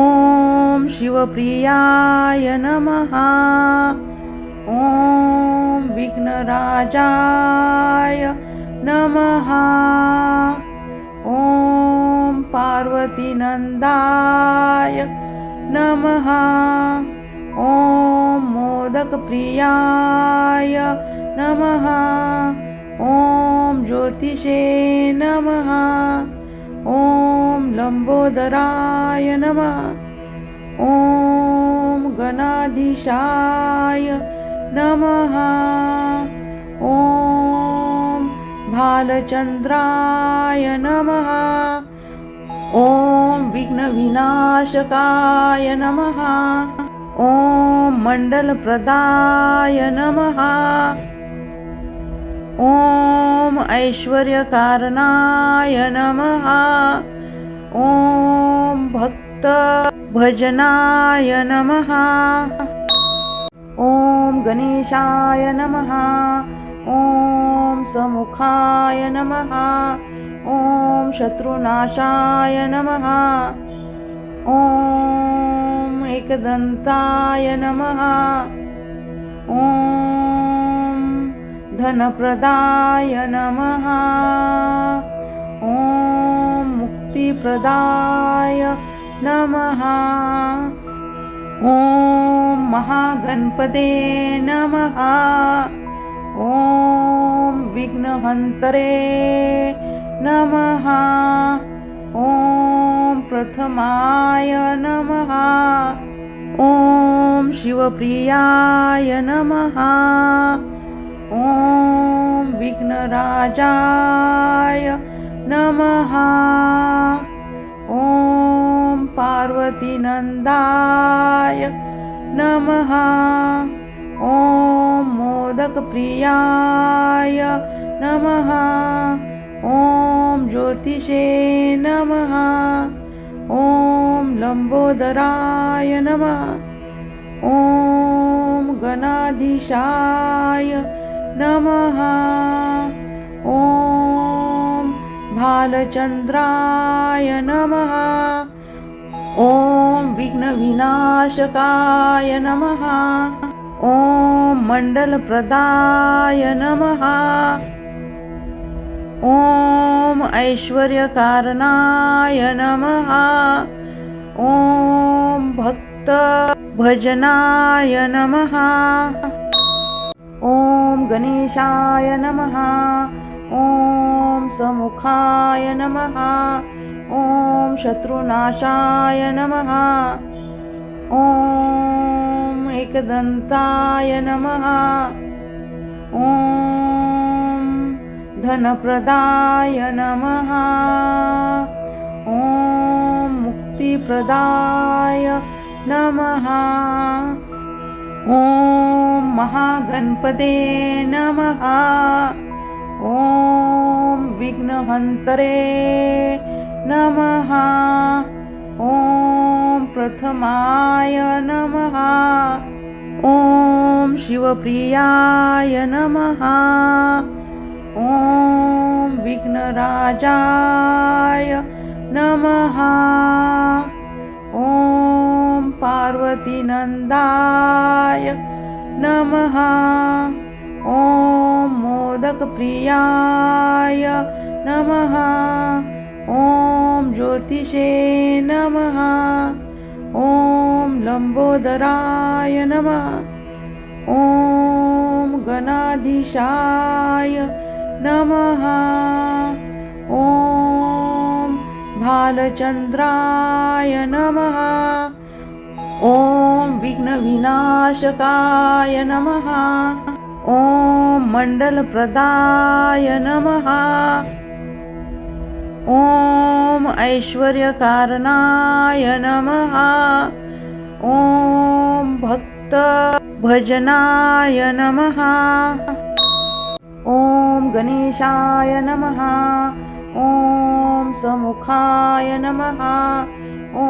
ॐ शिवप्रियाय नमः। ॐ विघ्नराजाय नमः। ॐ पार्वतीनन्दाय नमः। ॐ मोदकप्रियाय नमः। ॐ ज्योतिषे नमः। ॐ लम्बोदराय नमः। ॐ गणाधीशाय नमः। ॐ भालचन्द्राय नमः। ॐ विघ्नविनाशकाय नमः। ॐ मण्डलप्रदाय नमः। ॐ ऐश्वर्यकारणाय नमः। ॐ भक्तभजनाय नमः। ॐ गणेशाय नमः। ॐ समुखाय नमः। ॐ शत्रुनाशाय नमः। ॐ एकदन्ताय नमः। ॐ धनप्रदाय नमः। ॐ मुक्तिप्रदाय नमः। ॐ महागणपते नमः। ॐ विघ्नहन्तरे नमः। ॐ प्रथमाय नमः। ॐ शिवप्रियाय नमः। ॐ विघ्नराजाय नमः। ॐ पार्वतीनन्दाय नमः। ॐ मोदकप्रियाय नमः। ॐ ज्योतिषे नमः। ॐ लम्बोदराय नमः। ॐ गणाधीशाय नमः। ॐ भालचन्द्राय नमः। ॐ विघ्नविनाशकाय नमः। ॐ मण्डलप्रदाय नमः। ॐ ऐश्वर्यकारणाय नमः। ॐ भक्तभजनाय नमः। ॐ गणेशाय नमः। ॐ समुखाय नमः। ॐ शत्रुनाशाय नमः। ॐ एकदन्ताय नमः। ॐ धनप्रदाय नमः। ॐ मुक्तिप्रदाय नमः। ॐ महागणपते नमः। ॐ विघ्नहन्तरे नमः। ॐ प्रथमाय नमः। ॐ शिवप्रियाय नमः। ॐ विघ्नराजाय नमः। ॐ पार्वतीनन्दाय नमः। ॐ मोदकप्रियाय नमः। ॐ ज्योतिषे नमः। ॐ लम्बोदराय नमः। ॐ गणाधीशाय नमः। ॐ भालचन्द्राय नमः। ॐ विघ्नविनाशकाय नमः। ॐ मण्डलप्रदाय नमः। ॐ ऐश्वर्यकारणाय नमः। ॐ भक्तभजनाय नमः। ॐ गणेशाय नमः। ॐ समुखाय नमः। ॐ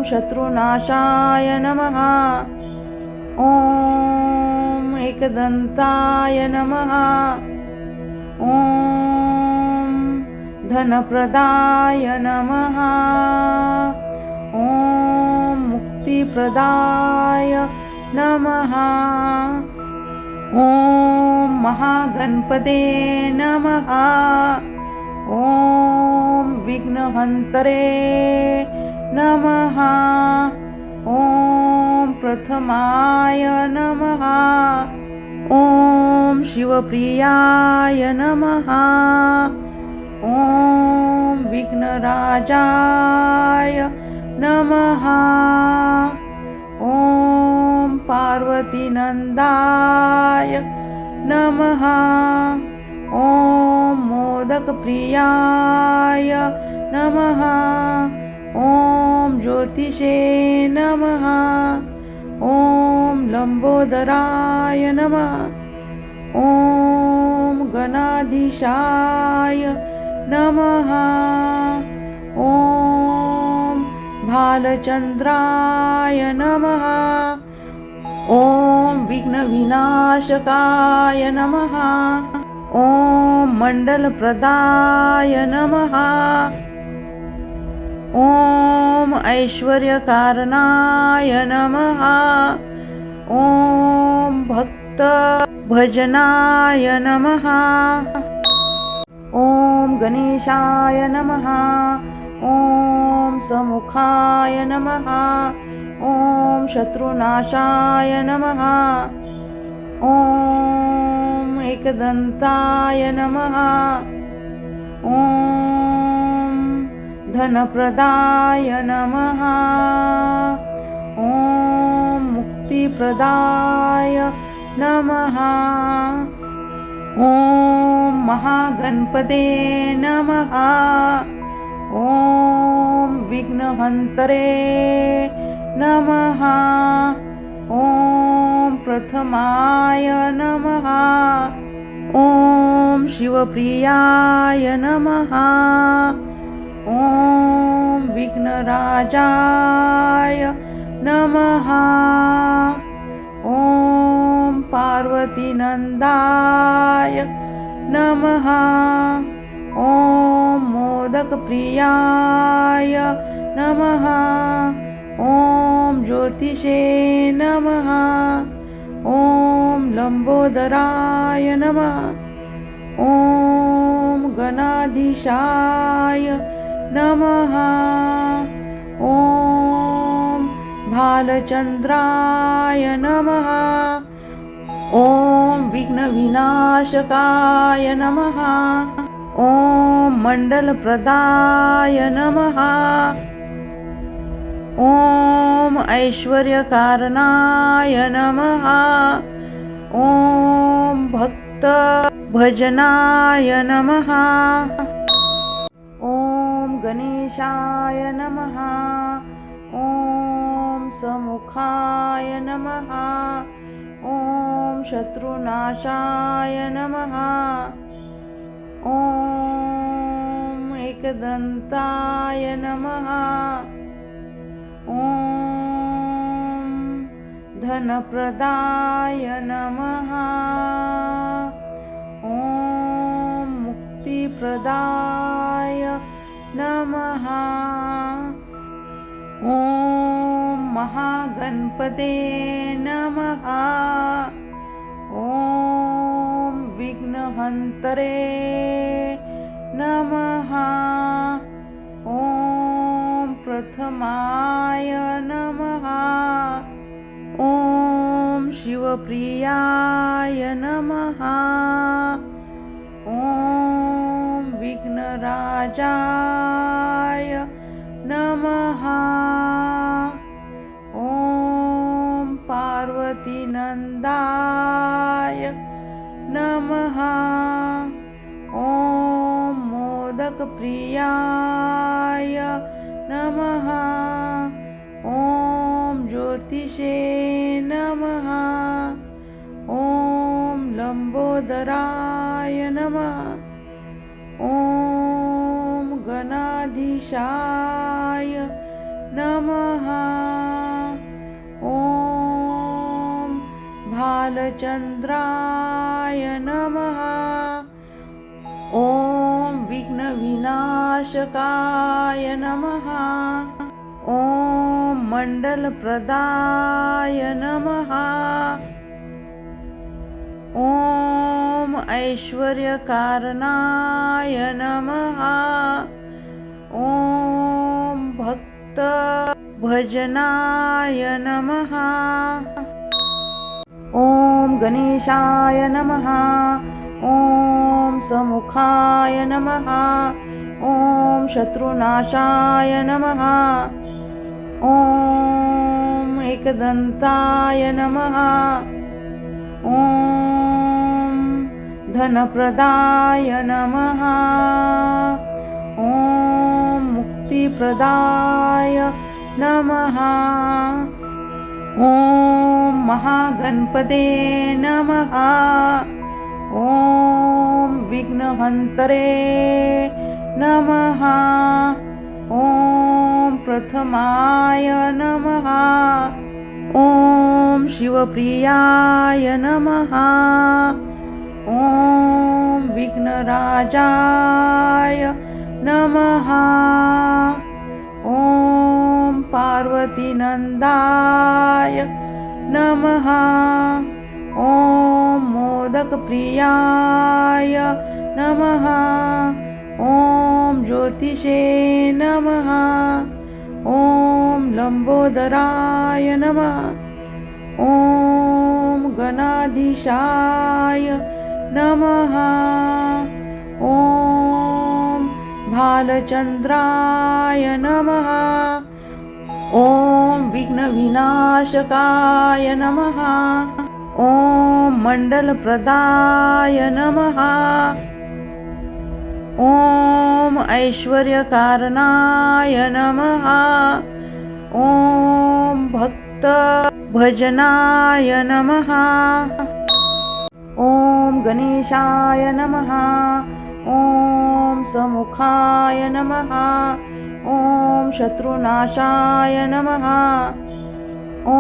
शत्रुनाशाय नमः। ॐ एकदन्ताय नमः। ॐ धनप्रदाय नमः। ॐ मुक्तिप्रदाय नमः। ॐ महागणपते नमः। ॐ विघ्नहन्तरे नमः। ॐ प्रथमाय नमः। ॐ शिवप्रियाय नमः। ॐ विघ्नराजाय नमः। ॐ पार्वतीनन्दाय नमः। ॐ मोदकप्रियाय नमः। ॐ ज्योतिषे नमः। ॐ लम्बोदराय नमः। ॐ गणाधीशाय नमः। ॐ भालचन्द्राय नमः। ॐ विघ्नविनाशकाय नमः। ॐ मण्डलप्रदाय नमः। ॐ ऐश्वर्यकारणाय नमः। ॐ भक्तभजनाय नमः। ॐ गणेशाय नमः। ॐ समुखाय नमः। ॐ शत्रुनाशाय नमः। ॐ एकदन्ताय नमः। ॐ धनप्रदाय नमः। ॐ मुक्तिप्रदाय नमः। ॐ महागणपते नमः। ॐ विघ्नहन्तरे नमः। ॐ प्रथमाय नमः। ॐ शिवप्रियाय नमः। ॐ विघ्नराजाय नमः। ॐ पार्वतीनन्दाय नमः। ॐ मोदकप्रियाय नमः। ॐ ज्योतिषे नमः। ॐ लंबोदराय नमः। ॐ गणाधीशाय नमः। ॐ भालचंद्राय नमः। ॐ विघ्नविनाशकाय नमः। ॐ मण्डलप्रदाय नमः। ॐ ऐश्वर्यकारणाय नमः। ॐ भक्तभजनाय नमः। ॐ गणेशाय नमः। ॐ समुखाय नमः। ॐ शत्रुनाशाय नमः। ॐ एकदन्ताय नमः। ॐ धनप्रदाय नमः। ॐ मुक्तिप्रदाय नमः। ॐ महागणपते नमः। ॐ विघ्नहन्तरे नमः। ॐ प्रथमाय नमः। ॐ शिवप्रियाय नमः। ॐ विघ्नराजाय नमः। ॐ पार्वतीनन्दाय नमः। ॐ मोदकप्रियाय नमः। ॐ ज्योतिषे नमः। ॐ लंबोदराय नमः। ॐ गणाधीशाय नमः। ॐ भालचंद्राय नमः। ॐ विघ्नविनाशकाय नमः। ॐ मण्डलप्रदाय नमः। ॐ ऐश्वर्यकारणाय नमः। ॐ भक्तभजनाय नमः। ॐ गणेशाय नमः। ॐ समुखाय नमः। ॐ शत्रुनाशाय नमः। ॐ एकदन्ताय नमः। ॐ धनप्रदाय नमः। ॐ मुक्तिप्रदाय नमः। ॐ महागणपते नमः। ॐ विघ्नहन्तरे नमः। ॐ प्रथमाय नमः। ॐ शिवप्रियाय नमः। ॐ विघ्नराजाय नमः। ॐ पार्वतीनन्दाय नमः। ॐ मोदकप्रियाय नमः। ॐ ज्योतिषे नमः। ॐ लंबोदराय नमः। ॐ गणाधीशाय नमः। ॐ भालचंद्राय नमः। ॐ विघ्नविनाशकाय नमः। ॐ मण्डलप्रदाय नमः। ॐ ऐश्वर्यकारणाय नमः। ॐ भक्तभजनाय नमः। ॐ गणेशाय नमः। ॐ समुखाय नमः। ॐ शत्रुनाशाय नमः। ॐ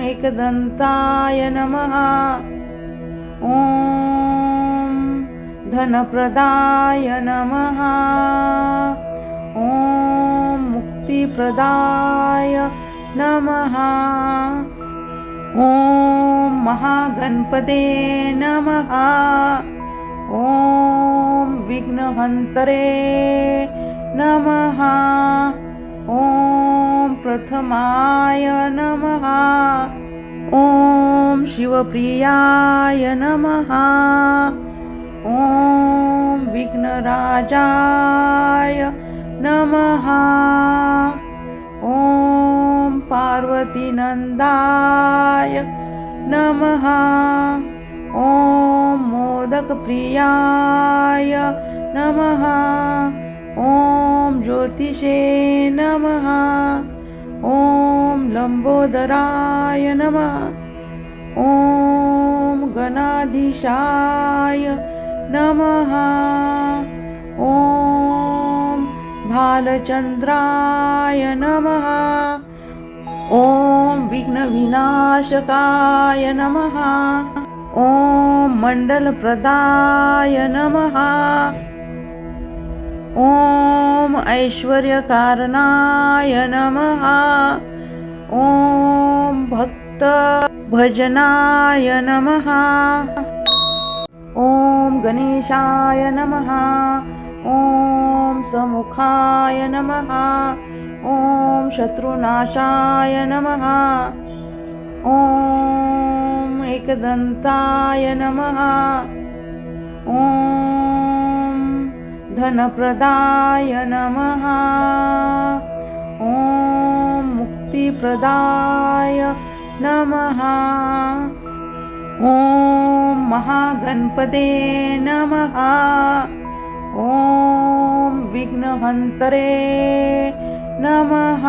एकदन्ताय नमः। ॐ धनप्रदाय नमः। ॐ मुक्तिप्रदाय नमः। ॐ महागणपते नमः। ॐ विघ्नहन्तरे नमः। ॐ प्रथमाय नमः। ॐ शिवप्रियाय नमः। ॐ विघ्नराजाय नमः। ॐ पार्वतीनन्दाय नमः। ॐ मोदकप्रियाय नमः। ॐ ज्योतिषे नमः। ॐ लम्बोदराय नमः। ॐ गणाधीशाय नमः। ॐ भालचन्द्राय नमः। ॐ विघ्नविनाशकाय नमः। ॐ मण्डलप्रदाय नमः। ॐ ऐश्वर्यकारणाय नमः। ॐ भक्तभजनाय नमः। ॐ गणेशाय नमः। ॐ समुखाय नमः। ॐ शत्रुनाशाय नमः। ॐ एकदन्ताय नमः। ॐ धनप्रदाय नमः। ॐ मुक्तिप्रदाय नमः। ॐ महागणपते नमः। ॐ विघ्नहन्तरे नमः।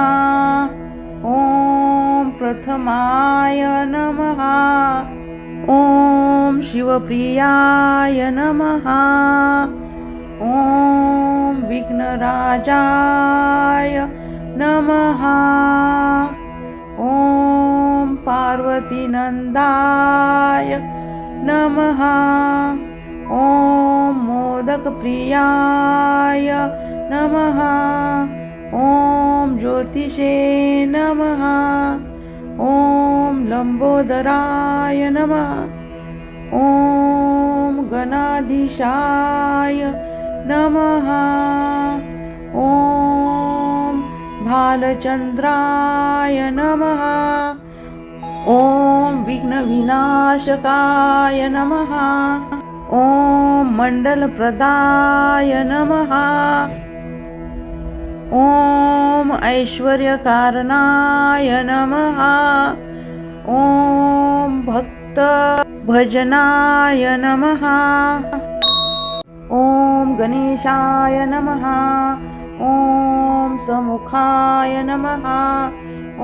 ॐ प्रथमाय नमः। ॐ शिवप्रियाय नमः। ॐ विघ्नराजाय नमः। ॐ पार्वतीनन्दाय नमः। ॐ मोदकप्रियाय नमः। ॐ ज्योतिषे नमः। ॐ लम्बोदराय नमः। ॐ गणाधीशाय नमः। ॐ भालचन्द्राय नमः। ॐ विघ्नविनाशकाय नमः। ॐ मण्डलप्रदाय नमः। ॐ ऐश्वर्यकारणाय नमः। ॐ भक्तभजनाय नमः। ॐ गणेशाय नमः। ॐ समुखाय नमः।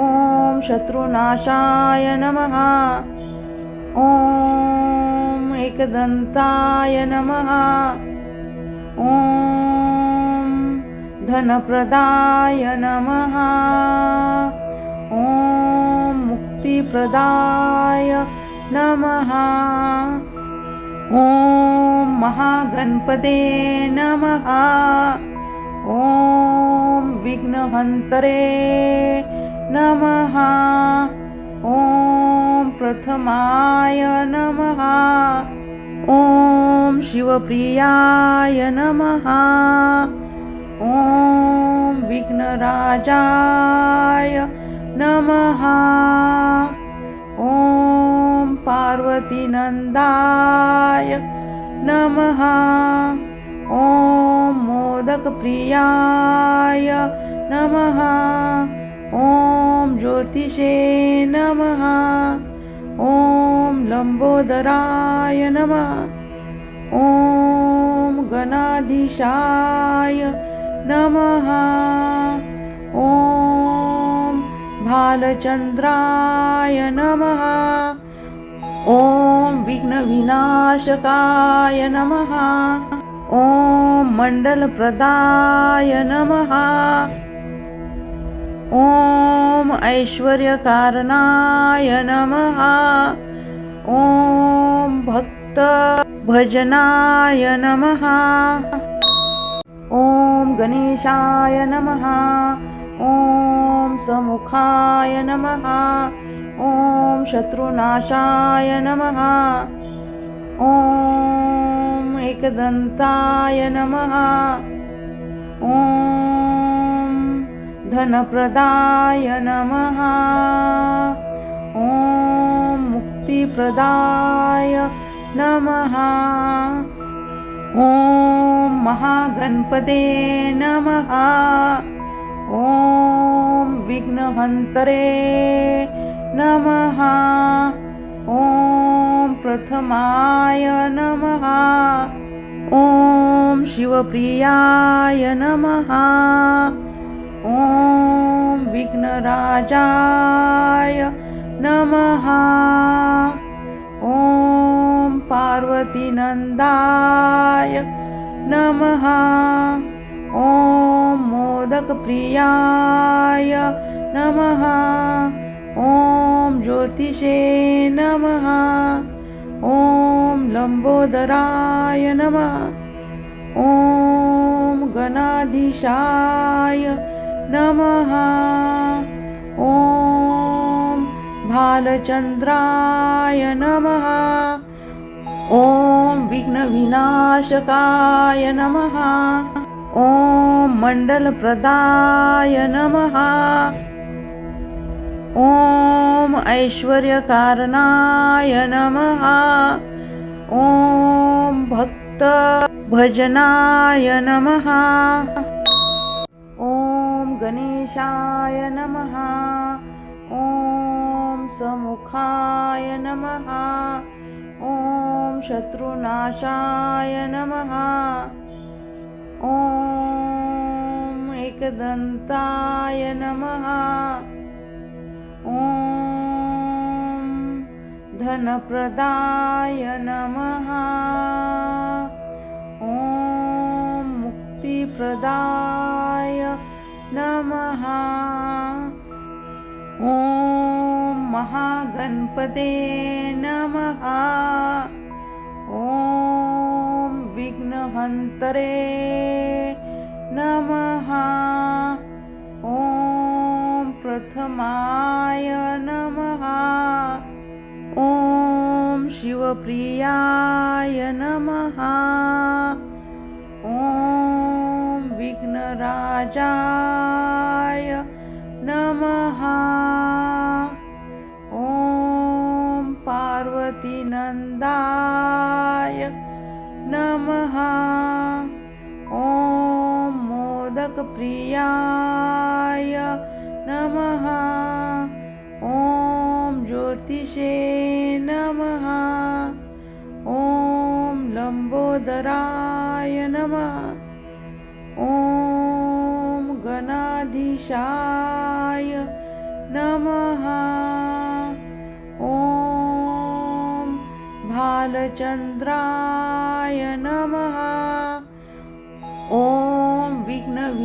ॐ शत्रुनाशाय नमः। ॐ एकदन्ताय नमः। ॐ धनप्रदाय नमः। ॐ मुक्तिप्रदाय नमः। ॐ महागणपते नमः। ॐ विघ्नहन्तरे नमः। ॐ प्रथमाय नमः। ॐ शिवप्रियाय नमः। ॐ विघ्नराजाय नमः। ॐ पार्वतीनन्दाय नमः। ॐ मोदकप्रियाय नमः। ॐ ज्योतिषे नमः। ॐ लम्बोदराय नमः। ॐ गणाधीशाय नमः। ॐ भालचन्द्राय नमः। ॐ विघ्नविनाशकाय नमः। ॐ मण्डलप्रदाय नमः। ॐ ऐश्वर्यकारणाय नमः। ॐ भक्तभजनाय नमः। ॐ गणेशाय नमः। ॐ समुखाय नमः। ॐ ॐ शत्रुनाशाय नमः। ॐ एकदन्ताय नमः। ॐ धनप्रदाय नमः। ॐ मुक्तिप्रदाय नमः। ॐ महागणपते नमः। ॐ विघ्नहन्तरे नमः। ॐ प्रथमाय नमः। ॐ शिवप्रियाय नमः। ॐ विघ्नराजाय नमः। ॐ पार्वतीनन्दाय नमः। ॐ मोदकप्रियाय नमः। ॐ ज्योतिषे नमः। ॐ लम्बोदराय नमः। ॐ गणाधीशाय नमः। ॐ भालचन्द्राय नमः। ॐ विघ्नविनाशकाय नमः। ॐ मण्डलप्रदाय नमः। ॐ ऐश्वर्यकारणाय नमः। ॐ भक्तभजनाय नमः। ॐ गणेशाय नमः। ॐ समुखाय नमः। ॐ शत्रुनाशाय नमः। ॐ एकदन्ताय नमः। ॐ धनप्रदाय नमः। ॐ मुक्तिप्रदाय नमः। ॐ महागणपते नमः। ॐ विघ्नहन्तरे नमः। ॐ प्रथमाय नमः। ॐ शिवप्रियाय नमः। ॐ विघ्नराजाय नमः। ॐ पार्वतीनन्दाय नमः। ॐ मोदकप्रियाय नमः। ॐ ज्योतिषे नमः। ॐ लम्बोदराय नमः। ॐ गणाधीशाय नमः। ॐ भालचन्द्राय नमः। ॐ विघ्नविनाशकाय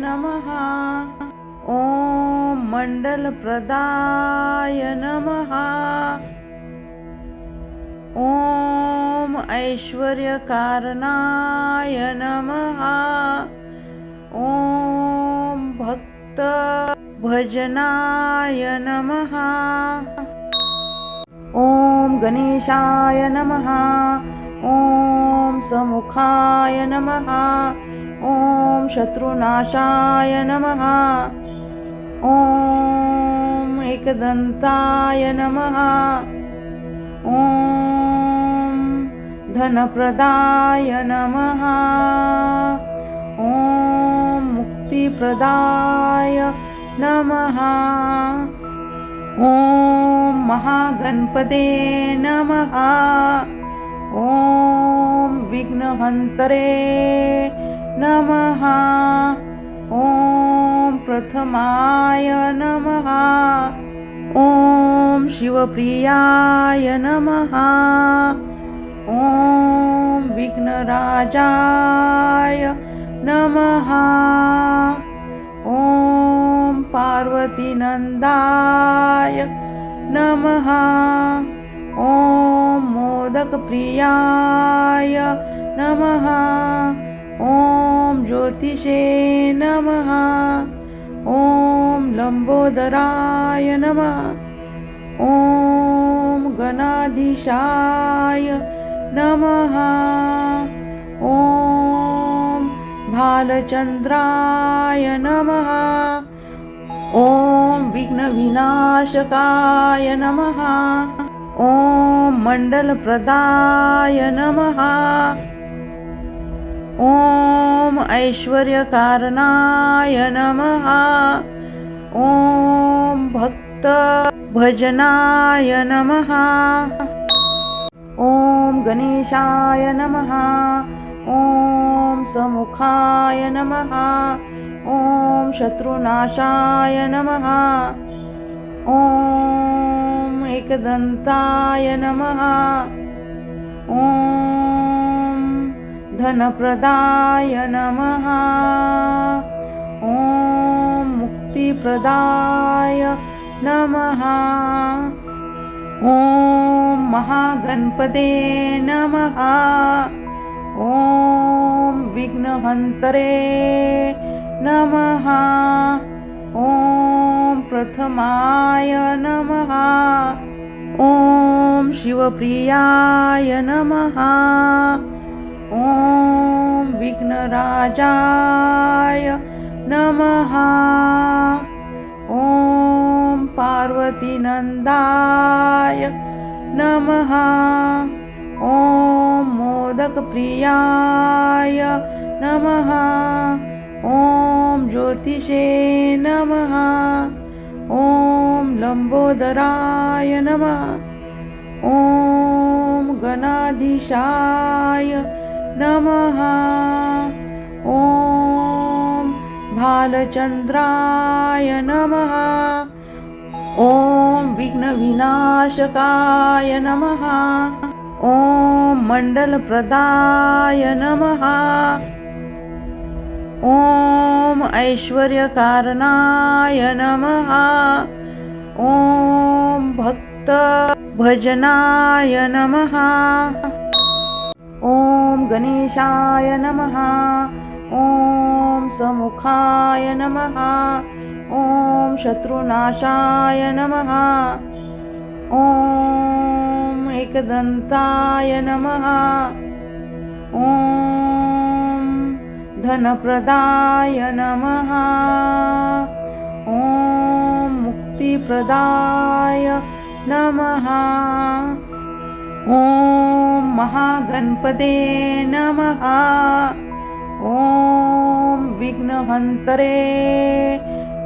नमः। ॐ मण्डलप्रदाय नमः। ॐ ऐश्वर्यकारणाय नमः। ॐ भक्तभजनाय नमः। ॐ गणेशाय नमः। ॐ समुखाय नमः। ॐ शत्रुनाशाय नमः। ॐ एकदन्ताय नमः। ॐ धनप्रदाय नमः। ॐ मुक्तिप्रदाय नमः। ॐ महागणपते नमः। ॐ विघ्नहन्तरे नमः। ॐ प्रथमाय नमः। ॐ शिवप्रियाय नमः। ॐ विघ्नराजाय नमः। ॐ पार्वतीनन्दाय नमः। ॐ मोदकप्रियाय नमः। ॐ ज्योतिषे नमः। ॐ लम्बोदराय नमः। ॐ गणाधीशाय नमः। ॐ भालचन्द्राय नमः। ॐ विघ्नविनाशकाय नमः। ॐ मण्डलप्रदाय नमः। ॐ ऐश्वर्यकारणाय नमः। ॐ भक्तभजनाय नमः। ॐ गणेशाय नमः। ॐ समुखाय नमः। ॐ शत्रुनाशाय नमः। ॐ एकदन्ताय नमः। ॐ धनप्रदाय नमः। ॐ मुक्तिप्रदाय नमः। ॐ महागणपते नमः। ॐ विघ्नहन्तरे नमः। ॐ प्रथमाय नमः। ॐ शिवप्रियाय नमः। ॐ विघ्नराजाय नमः। ॐ पार्वतीनन्दाय नमः। ॐ मोदकप्रियाय नमः। ॐ ज्योतिषे नमः। ॐ लम्बोदराय नमः। ॐ गणाधीशाय नमः। ॐ भालचन्द्राय नमः। ॐ विघ्नविनाशकाय नमः। ॐ मण्डलप्रदाय नमः। ॐ ऐश्वर्यकारणाय नमः। ॐ भक्तभजनाय नमः। ॐ गणेशाय नमः। ॐ समुखाय नमः। ॐ शत्रुनाशाय नमः। ॐ एकदन्ताय नमः। ॐ धनप्रदाय नमः। ॐ मुक्तिप्रदाय नमः। ॐ महागणपते नमः। ॐ विघ्नहन्तरे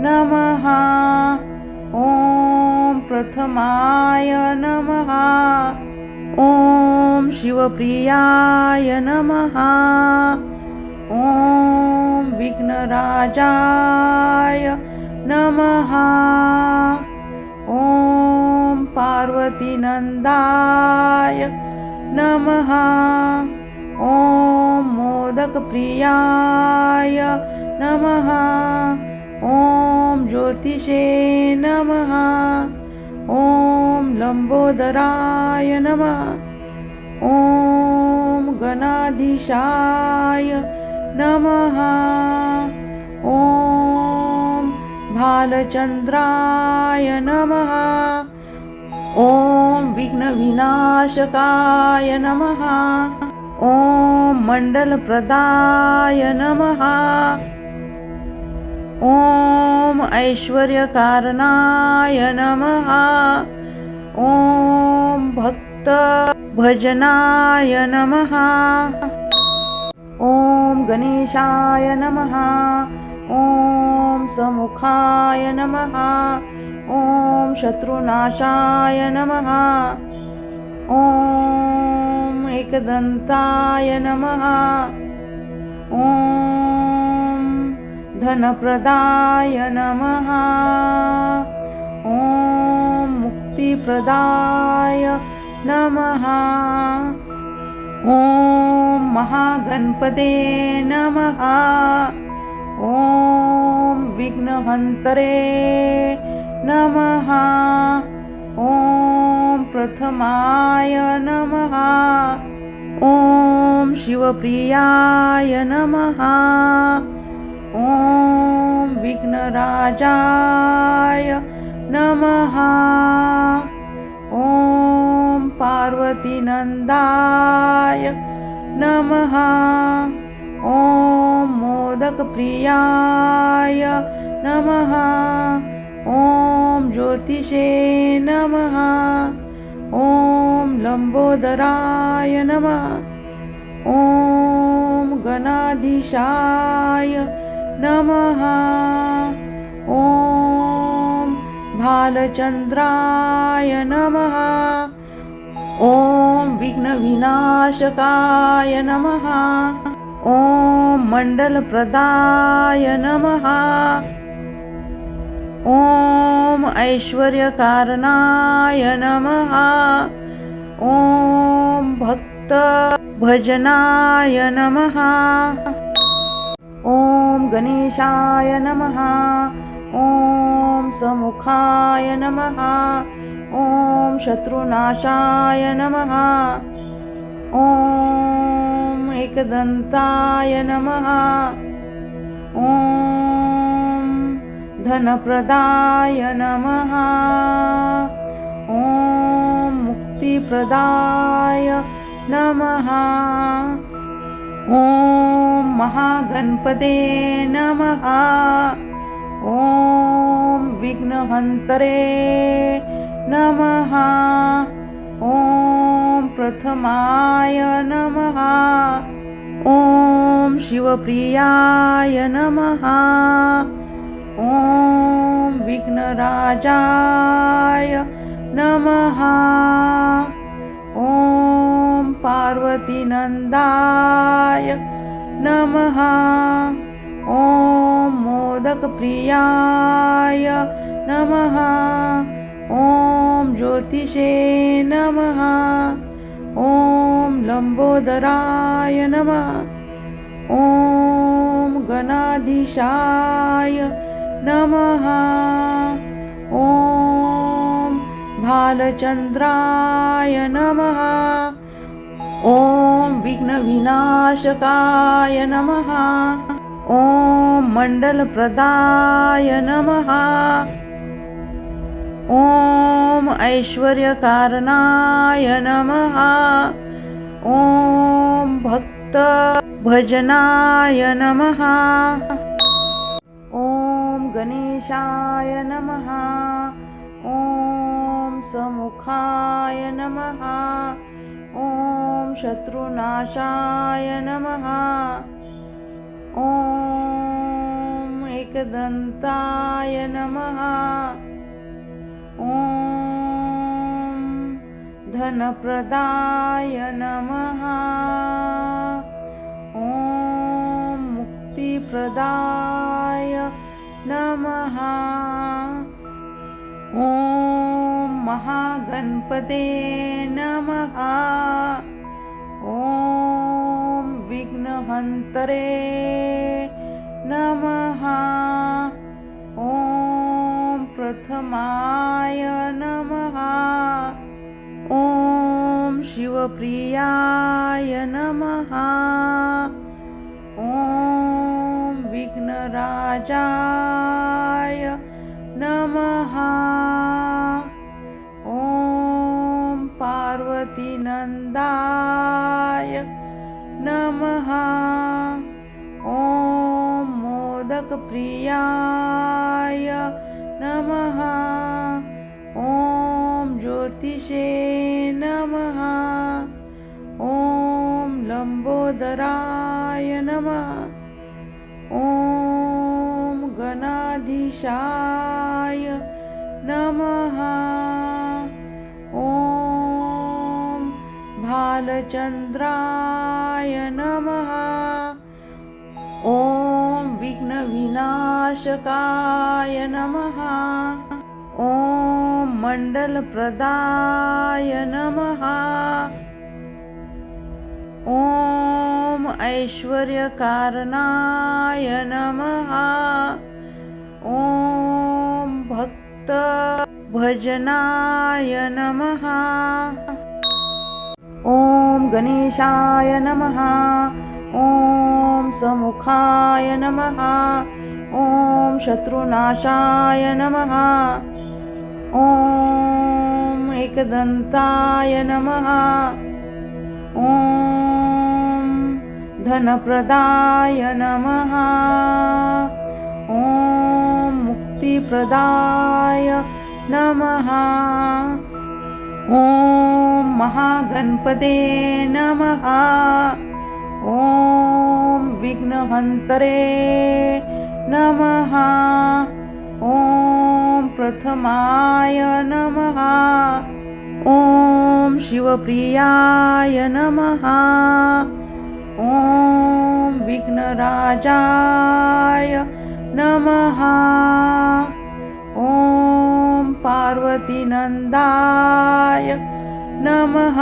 नमः। ॐ प्रथमाय नमः। ॐ शिवप्रियाय नमः। ॐ विघ्नराजाय नमः। ॐ पार्वतीनन्दाय नमः। ॐ मोदकप्रियाय नमः। ॐ ज्योतिषे नमः। ॐ लम्बोदराय नमः। ॐ गणाधीशाय नमः। ॐ भालचन्द्राय नमः। ॐ विघ्नविनाशकाय नमः। ॐ मण्डलप्रदाय नमः। ॐ ऐश्वर्यकारणाय नमः। ॐ भक्तभजनाय नमः। ॐ गणेशाय नमः। ॐ समुखाय नमः। ॐ शत्रुनाशाय नमः। ॐ एकदन्ताय नमः। ॐ धनप्रदाय नमः। ॐ मुक्तिप्रदाय नमः। ॐ महागणपते नमः। ॐ विघ्नहन्तरे नमः। ॐ प्रथमाय नमः। ॐ शिवप्रियाय नमः। ॐ विघ्नराजाय नमः। ॐ पार्वतीनन्दाय नमः। ॐ मोदकप्रियाय नमः। ॐ ज्योतिषे नमः। ॐ लम्बोदराय नमः। ॐ गणाधीशाय नमः। ॐ भालचन्द्राय नमः। ॐ विघ्नविनाशकाय नमः। ॐ मण्डलप्रदाय नमः। ॐ ऐश्वर्यकारणाय नमः। ॐ भक्तभजनाय नमः। ॐ गणेशाय नमः। ॐ समुखाय नमः। ॐ शत्रुनाशाय नमः। ॐ एकदन्ताय नमः। ॐ धनप्रदाय नमः। ॐ मुक्तिप्रदाय नमः। ॐ महागणपते नमः। ॐ विघ्नहन्तरे नमः। ॐ प्रथमाय नमः। ॐ शिवप्रियाय नमः। ॐ विघ्नराजाय नमः। ॐ पार्वतीनन्दाय नमः। ॐ मोदकप्रियाय नमः। ॐ ज्योतिषे नमः। ॐ लम्बोदराय नमः। ॐ गणाधीशाय नमः। ॐ भालचन्द्राय नमः। ॐ विघ्नविनाशकाय नमः। ॐ मण्डलप्रदाय नमः। ॐ ऐश्वर्यकारणाय नमः। ॐ भक्तभजनाय नमः। ॐ गणेशाय नमः। ॐ समुखाय नमः। ॐ शत्रुनाशाय नमः। ॐ एकदन्ताय नमः। ॐ धनप्रदाय नमः। ॐ मुक्तिप्रदाय नमः। ॐ महागणपते नमः। ॐ विघ्नहन्तरे नमः। ॐ प्रथमाय नमः। ॐ शिवप्रियाय नमः। ॐ विघ्नराजाय नमः। ॐ पार्वतीनन्दाय नमः। ॐ मोदकप्रियाय नमः। ॐ ज्योतिषे नमः। ॐ लम्बोदराय नमः। ॐ गणाधीशाय नमः। ॐ भालचन्द्राय नमः। ॐ विघ्नविनाशकाय नमः। ॐ मण्डलप्रदाय नमः। ॐ ऐश्वर्यकारणाय नमः। ॐ भक्तभजनाय नमः। ॐ गणेशाय नमः। ॐ समुखाय नमः। ॐ शत्रुनाशाय नमः। ॐ एकदन्ताय नमः। ॐ धनप्रदाय नमः। ॐ मुक्तिप्रदाय नमः। ॐ महागणपते नमः। ॐ विघ्नहन्तरे नमः। ॐ प्रथमाय नमः। ॐ शिवप्रियाय नमः। ॐ विघ्नराजाय नमः। ॐ पार्वतीनन्दाय नमः।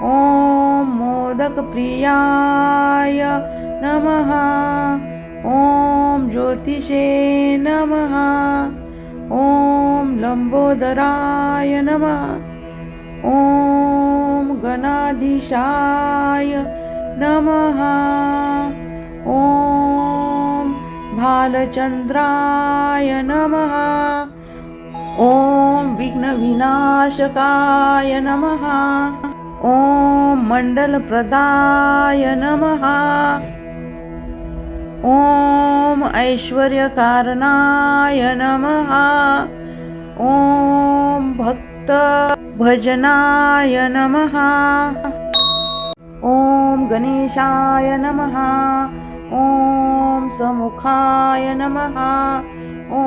ॐ मोदकप्रियाय नमः। ॐ ज्योतिषे नमः। ॐ लम्बोदराय नमः। ॐ गणाधीशाय नमः। ॐ भालचन्द्राय नमः। ॐ विघ्नविनाशकाय नमः। ॐ मण्डलप्रदाय नमः। ॐ ऐश्वर्यकारणाय नमः। ॐ भक्तभजनाय नमः। ॐ गणेशाय नमः। ॐ समुखाय नमः। ॐ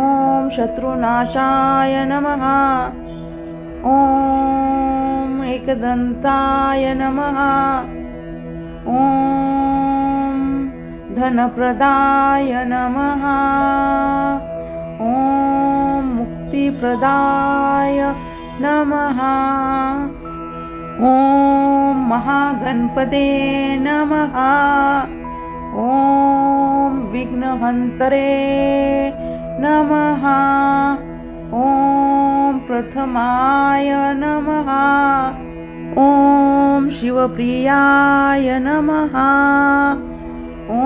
शत्रुनाशाय नमः। ॐ एकदन्ताय नमः। ॐ धनप्रदाय नमः। ॐ मुक्तिप्रदाय नमः। ॐ महागणपते नमः। ॐ विघ्नहन्तरे नमः। ॐ प्रथमाय नमः। ॐ शिवप्रियाय नमः। ॐ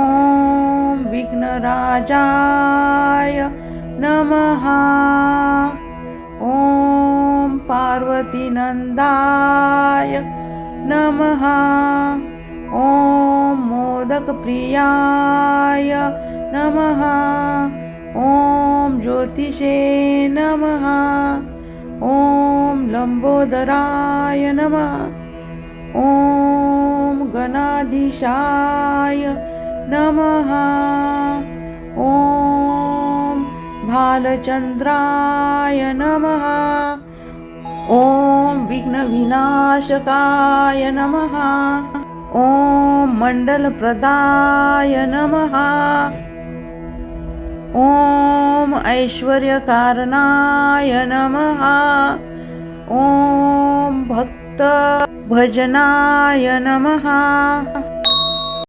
विघ्नराजाय नमः। ॐ पार्वतीनन्दाय नमः। ॐ मोदकप्रियाय नमः। ॐ ज्योतिषे नमः। ॐ लम्बोदराय नमः। ॐ गणाधीशाय नमः। ॐ भालचन्द्राय नमः। ॐ विघ्नविनाशकाय नमः। ॐ मण्डलप्रदाय नमः। ॐ ऐश्वर्यकारणाय नमः। ॐ भक्तभजनाय नमः।